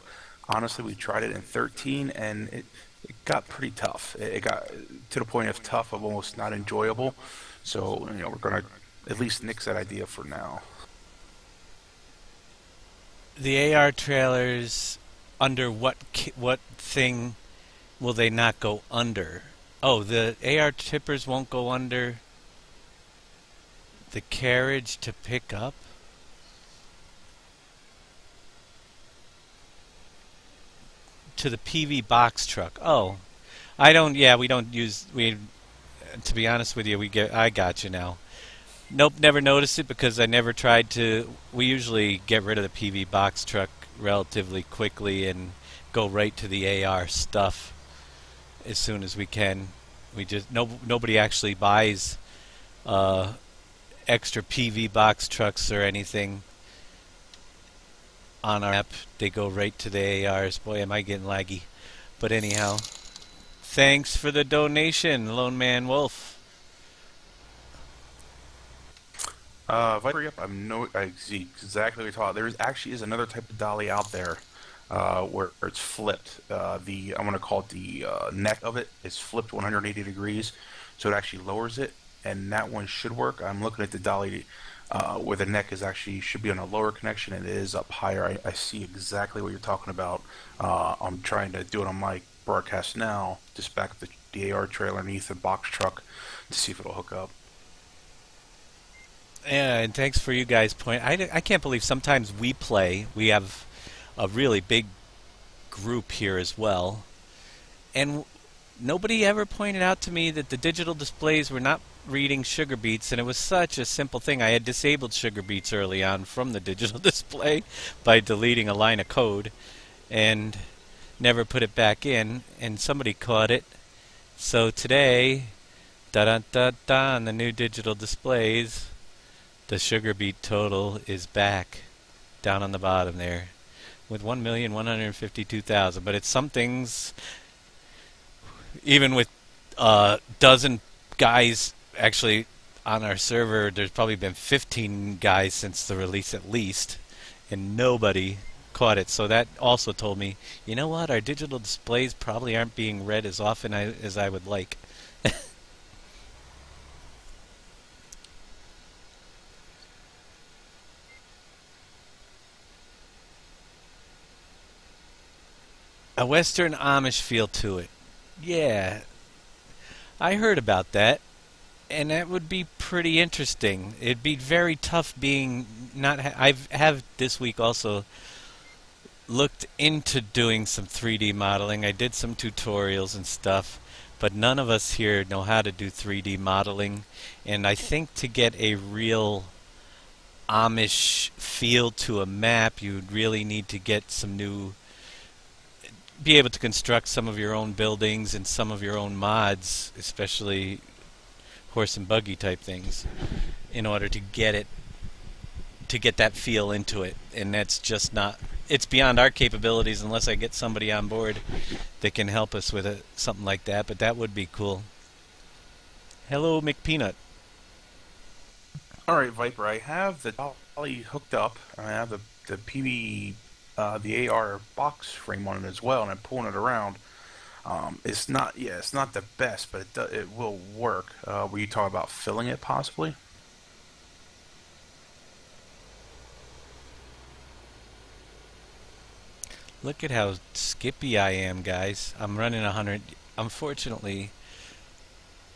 honestly, we tried it in 13 and it got pretty tough. It got to the point of tough, of almost not enjoyable. So we're gonna at least nix that idea for now. The AR trailers, under what thing will they not go under? Oh, the AR tippers won't go under the carriage to pick up? To the PV box truck. Oh, we don't use, to be honest with you, I got you now. Nope, never noticed it because I never tried to. We usually get rid of the PV box truck relatively quickly and go right to the AR stuff as soon as we can. We just nobody actually buys extra PV box trucks or anything on our app. They go right to the ARs. Boy, am I getting laggy. But anyhow, thanks for the donation, Lone Man Wolf. Viper, yep, I see exactly what you're talking about. There actually is another type of dolly out there where it's flipped. I'm going to call it the neck of it is flipped 180 degrees, so it actually lowers it, and that one should work. I'm looking at the dolly where the neck is actually should be on a lower connection, and it is up higher. I see exactly what you're talking about. I'm trying to do it on my broadcast now, just back up the AR trailer underneath the box truck to see if it'll hook up. Yeah, and thanks for you guys point. I can't believe sometimes we have a really big group here as well, and nobody ever pointed out to me that the digital displays were not reading sugar beets, and it was such a simple thing. I had disabled sugar beets early on from the digital display by deleting a line of code and never put it back in, and somebody caught it. So today, da-da-da-da, on the new digital displays, the sugar beet total is back down on the bottom there with 1,152,000. But it's some things, even with a dozen guys actually on our server, there's probably been 15 guys since the release at least, and nobody caught it. So that also told me, you know what, our digital displays probably aren't being read as often as I would like. A Western Amish feel to it. Yeah, I heard about that, and that would be pretty interesting. It'd be very tough being not. I have this week also looked into doing some 3D modeling. I did some tutorials and stuff, but none of us here know how to do 3D modeling, and I think to get a real Amish feel to a map, you'd really need to get some new, be able to construct some of your own buildings and some of your own mods, especially horse and buggy type things, in order to get it, to get that feel into it. And that's just not, it's beyond our capabilities unless I get somebody on board that can help us with something like that. But that would be cool. Hello, McPeanut. All right, Viper. I have the dolly hooked up. I have the PV, the AR box frame on it as well, and I'm pulling it around. It's not, yeah, it's not the best, but it will work. Were you talking about filling it possibly? Look at how skippy I am, guys. I'm running 100. Unfortunately,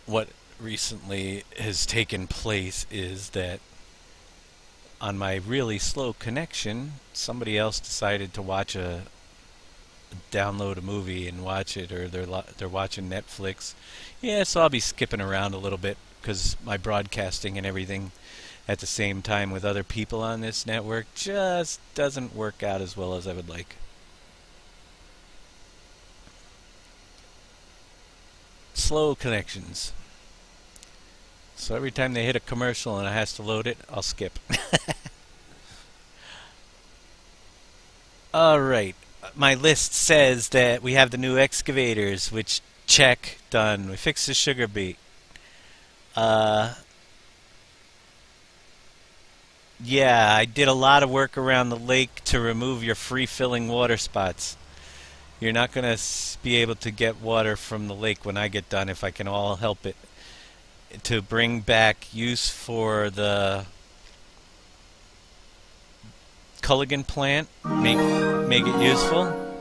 what recently has taken place is that on my really slow connection, somebody else decided to download a movie and watch it, or they're watching Netflix. Yeah, so I'll be skipping around a little bit because my broadcasting and everything at the same time with other people on this network just doesn't work out as well as I would like. Slow connections. So every time they hit a commercial and I has to load it, I'll skip. Alright, my list says that we have the new excavators, which check, done. We fixed the sugar beet. Yeah, I did a lot of work around the lake to remove your free-filling water spots. You're not going to be able to get water from the lake when I get done, if I can all help it. To bring back use for the Culligan plant, make it useful.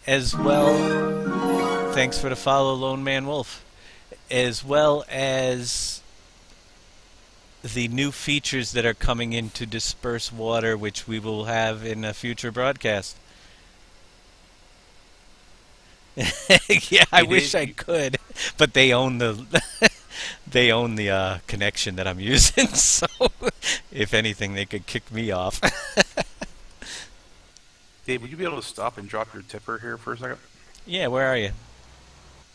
As well, thanks for the follow, Lone Man Wolf. As well as the new features that are coming in to disperse water, which we will have in a future broadcast. Yeah, I wish I could, but they own the they own the connection that I'm using. So, if anything, they could kick me off. Dave, would you be able to stop and drop your tipper here for a second? Yeah, where are you?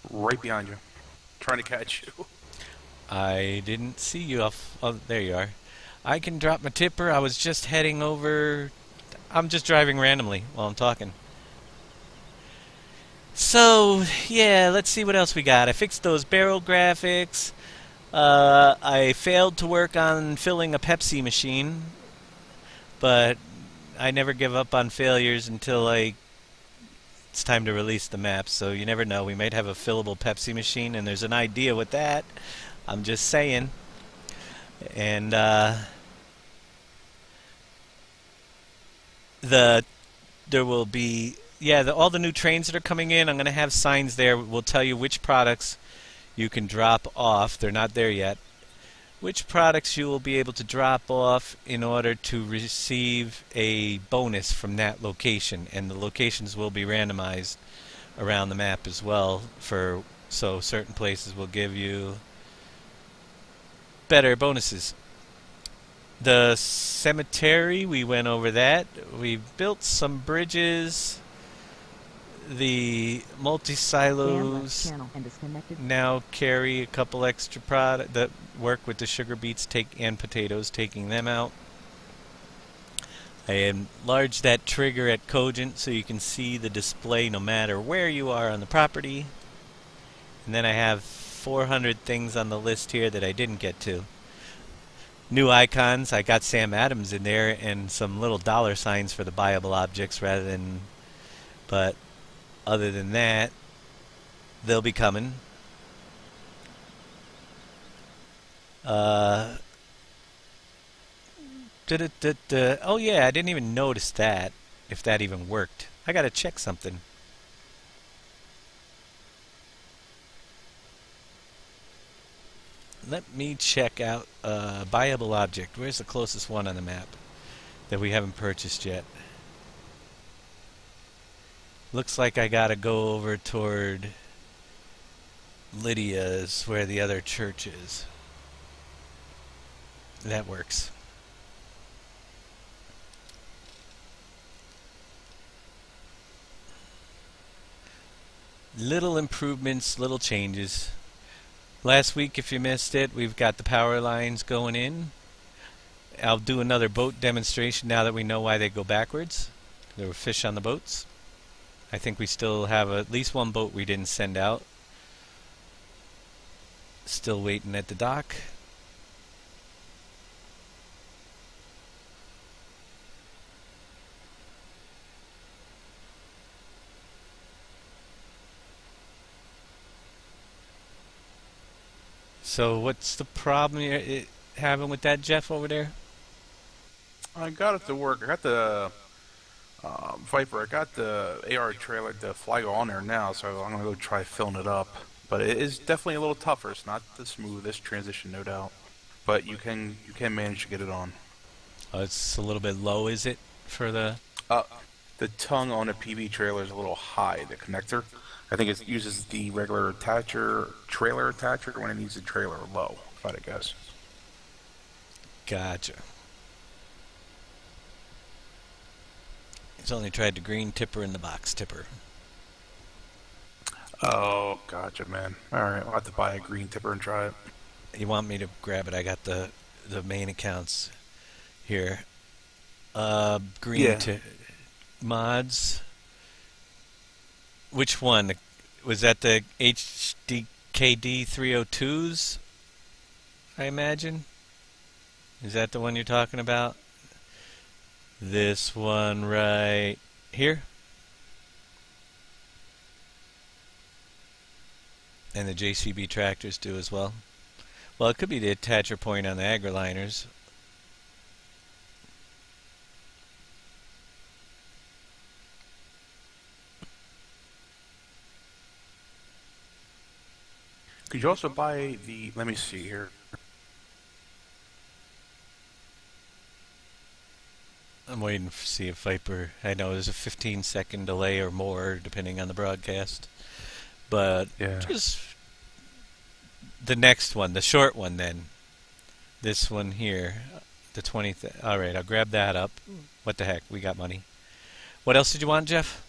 Right behind you, trying to catch you. I didn't see you off. Oh, there you are. I can drop my tipper. I was just heading over. I'm just driving randomly while I'm talking. So, yeah, let's see what else we got. I fixed those barrel graphics. I failed to work on filling a Pepsi machine, but I never give up on failures until it's time to release the map. So you never know. We might have a fillable Pepsi machine, and there's an idea with that. I'm just saying. And there will be, yeah, all the new trains that are coming in, I'm going to have signs there. We'll tell you which products you can drop off. They're not there yet. Which products you will be able to drop off in order to receive a bonus from that location. And the locations will be randomized around the map as well, for so certain places will give you better bonuses. The cemetery, we went over that. We built some bridges. The multi-silos now carry a couple extra product that work with the sugar beets and potatoes, taking them out. I enlarged that trigger at Cogent so you can see the display no matter where you are on the property. And then I have 400 things on the list here that I didn't get to. New icons, I got Sam Adams in there and some little dollar signs for the buyable objects rather than, but other than that, they'll be coming. Oh yeah, I didn't even notice that, if that even worked. I gotta check something. Let me check out a buyable object. Where's the closest one on the map that we haven't purchased yet? Looks like I gotta go over toward Lydia's, where the other church is. That works. Little improvements, little changes. Last week, if you missed it, we've got the power lines going in. I'll do another boat demonstration now that we know why they go backwards. There were fish on the boats. I think we still have at least one boat we didn't send out. Still waiting at the dock. So what's the problem you're having with that, Jeff, over there? I got it to work. I got the Viper. I got the AR trailer, the Flygo on there now, so I'm gonna go try filling it up. But it is definitely a little tougher. It's not the smoothest transition, no doubt. But you can manage to get it on. It's a little bit low, is it, for the... The tongue on a PV trailer is a little high, the connector. I think it uses the regular trailer attacher when it needs the trailer low, if I had to guess. Gotcha. He's only tried the green tipper and the box tipper. Oh, gotcha, man. Alright, I'll have to buy a green tipper and try it. You want me to grab it? I got the main accounts here. Green mods. Which one? Was that the HDKD 302s? I imagine? Is that the one you're talking about? This one right here? And the JCB tractors do as well. Well, it could be the attacher point on the agroliners. Could you also buy the... Let me see here. I'm waiting to see if Viper... I know there's a 15-second delay or more, depending on the broadcast. But just the next one, the short one then. This one here, the 20th. All right, I'll grab that up. What the heck? We got money. What else did you want, Jeff?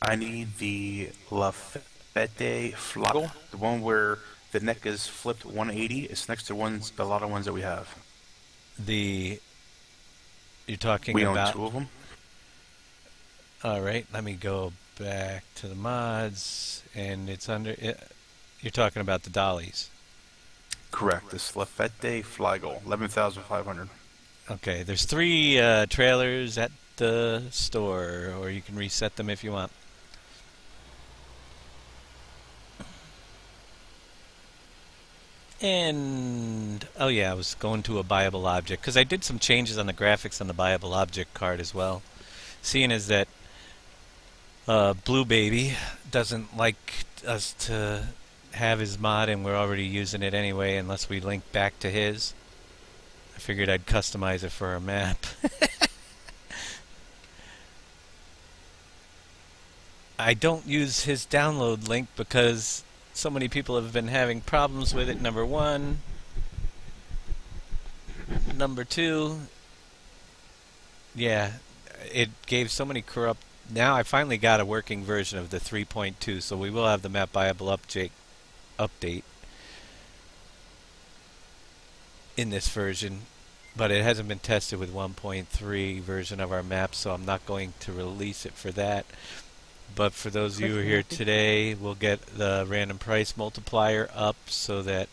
I need the Lafette Flagle, the one where the neck is flipped 180. It's next to a lot of ones that we have. You're talking we about... We own 2 of them. All right, let me go back to the mods, and it's under... You're talking about the dollies. Correct. This Lafette Flagle, 11,500. Okay, there's 3 trailers at the store, or you can reset them if you want. And, oh yeah, I was going to a buyable object, because I did some changes on the graphics on the buyable object card as well. Seeing as that Blue Baby doesn't like us to have his mod, and we're already using it anyway unless we link back to his. I figured I'd customize it for our map. I don't use his download link because so many people have been having problems with it, number one. Number two, yeah, it gave so many corrupt... Now I finally got a working version of the 3.2, so we will have the map buyable update in this version, but it hasn't been tested with 1.3 version of our map, so I'm not going to release it for that. But for those of you who are here today, we'll get the random price multiplier up so that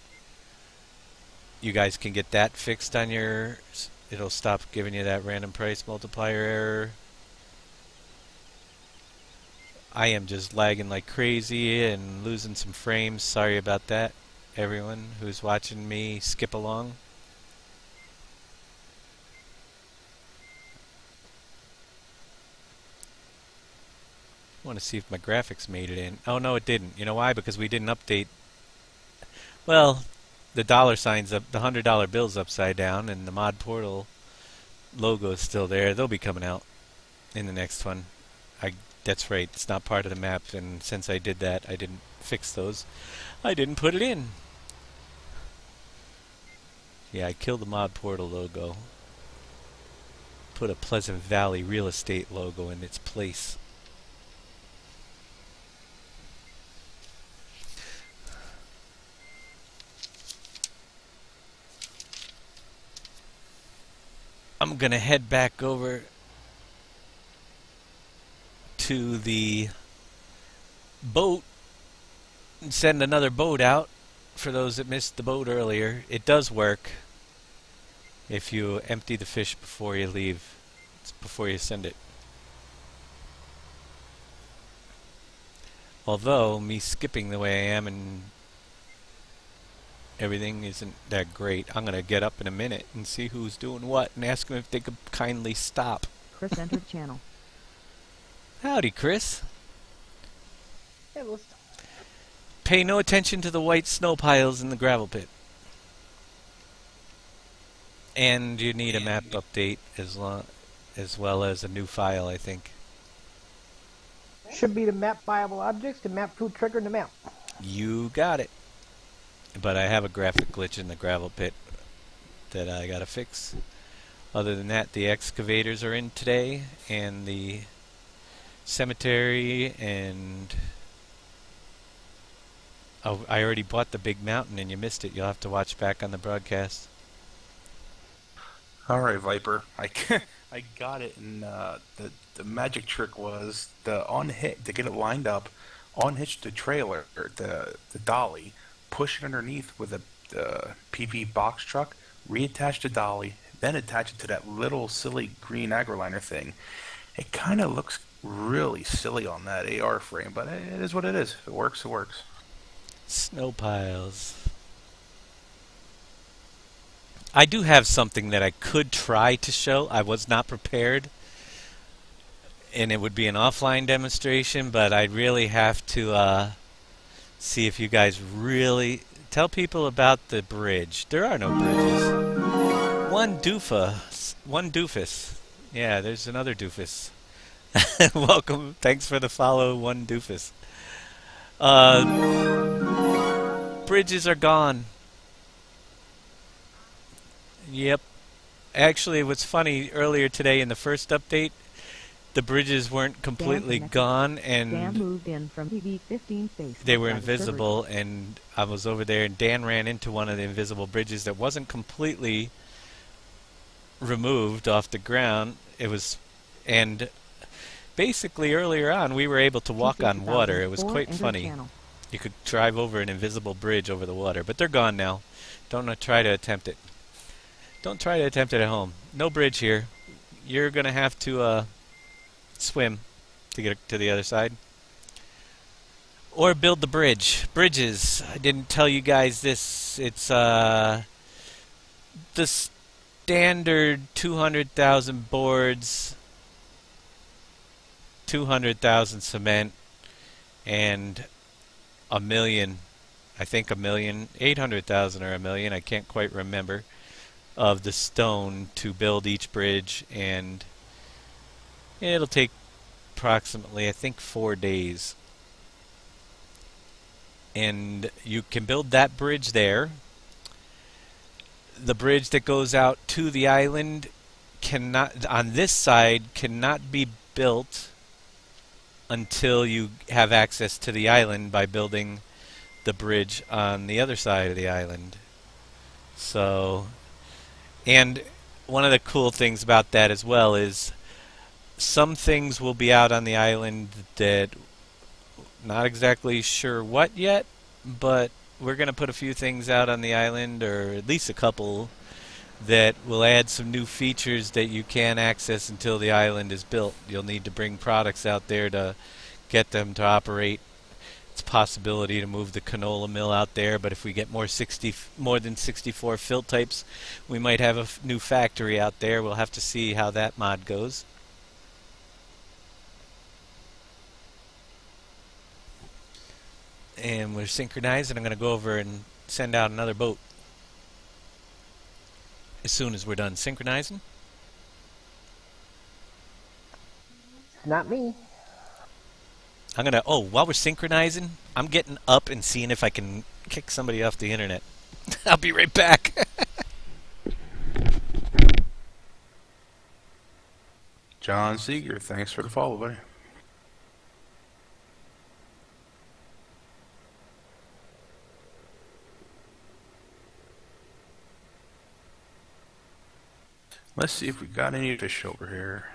you guys can get that fixed on your... It'll stop giving you that random price multiplier error. I am just lagging like crazy and losing some frames. Sorry about that, everyone who's watching me skip along. I want to see if my graphics made it in. Oh no, it didn't. You know why? Because we didn't update. Well, the dollar sign's up, the $100 bill's upside down, and the mod portal logo is still there. They'll be coming out in the next one. That's right, it's not part of the map, and since I did that, I didn't fix those. I didn't put it in. Yeah, I killed the mod portal logo. Put a Pleasant Valley real estate logo in its place. I'm gonna head back over to the boat and send another boat out for those that missed the boat earlier. It does work if you empty the fish before you leave. It's before you send it. Although me skipping the way I am and everything isn't that great. I'm gonna get up in a minute and see who's doing what and ask them if they could kindly stop. Chris entered channel. Howdy, Chris. Hey, well, Pay no attention to the white snow piles in the gravel pit. And you need a map update as well as a new file, I think. Should be the map viable objects, the map food trigger, and the map. You got it. But I have a graphic glitch in the gravel pit that I gotta fix. Other than that, the excavators are in today, and the cemetery, and oh, I already bought the big mountain and you missed it. You'll have to watch back on the broadcast. All right, Viper. I got it, and the magic trick was to get it lined up, unhitch the trailer or the dolly, push it underneath with a PV box truck, reattach the dolly, then attach it to that little silly green agroliner thing. It kind of looks really silly on that AR frame, but it is what it is. If it works, it works. Snow piles. I do have something that I could try to show. I was not prepared, and it would be an offline demonstration, but I'd really have to see if you guys really... Tell people about the bridge. There are no bridges. One doofus. Yeah, there's another doofus. Welcome. Thanks for the follow, one doofus. Bridges are gone. Yep. Actually, what's funny, earlier today in the first update, the bridges weren't completely gone, and Dan moved in from PV15 space. they were invisible, and I was over there, and Dan ran into one of the invisible bridges that wasn't completely removed off the ground. It was, and basically earlier on we were able to walk on water. It was quite funny. You could drive over an invisible bridge over the water, but they're gone now. Don't try to attempt it. Don't try to attempt it at home. No bridge here. You're gonna have to swim to get to the other side, or build the bridge. Bridges. I didn't tell you guys this. It's the standard 200,000 boards, 200,000 cement, and a million. I think a million, 800,000 or a million. I can't quite remember. Of the stone to build each bridge, and it'll take approximately, I think, 4 days. And you can build that bridge there. The bridge that goes out to the island cannot, on this side, cannot be built until you have access to the island by building the bridge on the other side of the island. So, and one of the cool things about that as well is some things will be out on the island that not exactly sure what yet, but we're going to put a few things out on the island, or at least a couple, that will add some new features that you can't access until the island is built. You'll need to bring products out there to get them to operate. It's a possibility to move the canola mill out there, but if we get more than 64 fill types, we might have a new factory out there. We'll have to see how that mod goes. And we're synchronized, and I'm going to go over and send out another boat as soon as we're done synchronizing. Not me. I'm going to, while we're synchronizing, I'm getting up and seeing if I can kick somebody off the internet. I'll be right back. John Seeger, thanks for the follow, buddy. Let's see if we got any fish over here.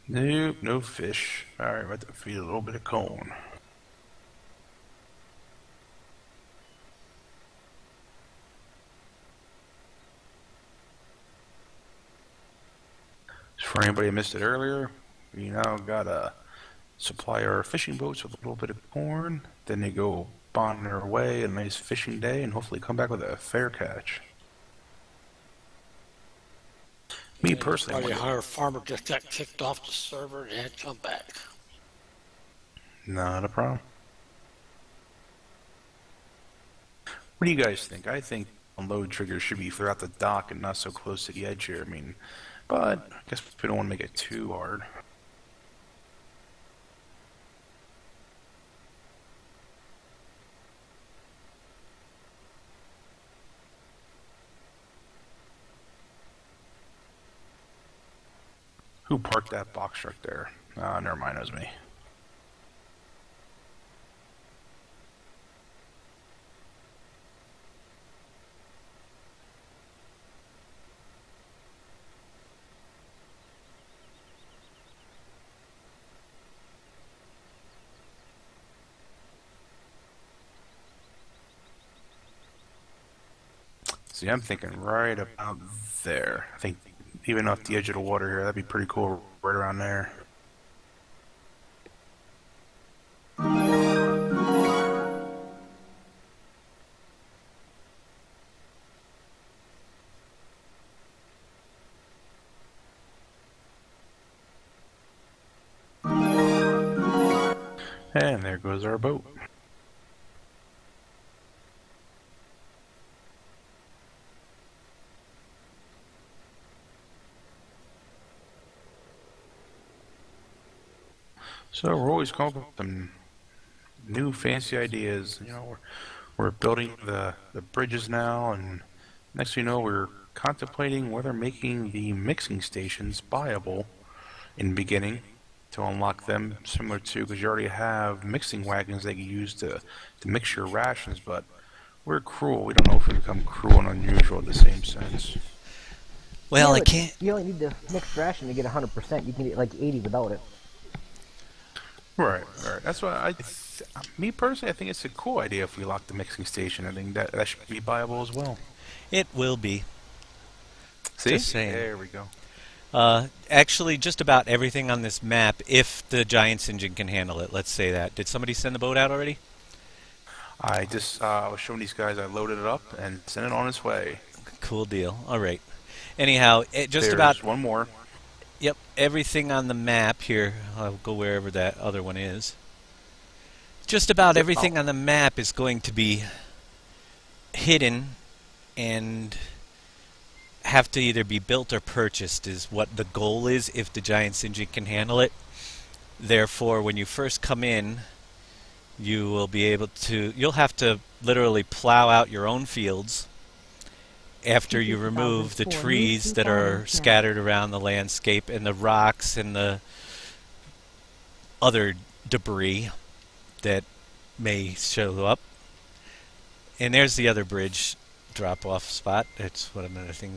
Nope, no fish. Alright, about to feed a little bit of corn. For anybody who missed it earlier, we now got a supply our fishing boats with a little bit of corn. Then they go on their way, a nice fishing day, and hopefully come back with a fair catch. Me personally, Probably hire a farmer just got kicked off the server and had to come back. not a problem. What do you guys think? I think unload triggers should be throughout the dock and not so close to the edge here. I mean, but I guess we don't want to make it too hard. Who parked that box truck there? Never mind, it was me. See, I'm thinking right about there. I think even off the edge of the water here, that'd be pretty cool right around there. And there goes our boat. So we're always coming up with some new fancy ideas. You know, we're building the bridges now, and next thing you know, we're contemplating whether making the mixing stations buyable in the beginning to unlock them, similar to, because you already have mixing wagons that you use to mix your rations, but we're cruel. We don't know if we become cruel and unusual in the same sense. Well, Yeah, I can't. You only need the mixed ration to get 100%. You can get like 80 without it. Right. That's why me personally, I think it's a cool idea if we lock the mixing station. I think that should be viable as well. It will be. See? Just saying. There we go. Actually, just about everything on this map, if the Giants engine can handle it. Let's say that. Did somebody send the boat out already? I just was showing these guys I loaded it up and sent it on its way. Cool deal. All right. Anyhow, just There's about one more. Yep, everything on the map here. I'll go wherever that other one is. just about everything on the map is going to be hidden and have to either be built or purchased is what the goal is if the Giants engine can handle it. Therefore, when you first come in, you will be able to, you'll have to literally plow out your own fields after you remove the trees that are scattered around the landscape and the rocks and the other debris that may show up. And there's the other bridge drop-off spot. That's one of the things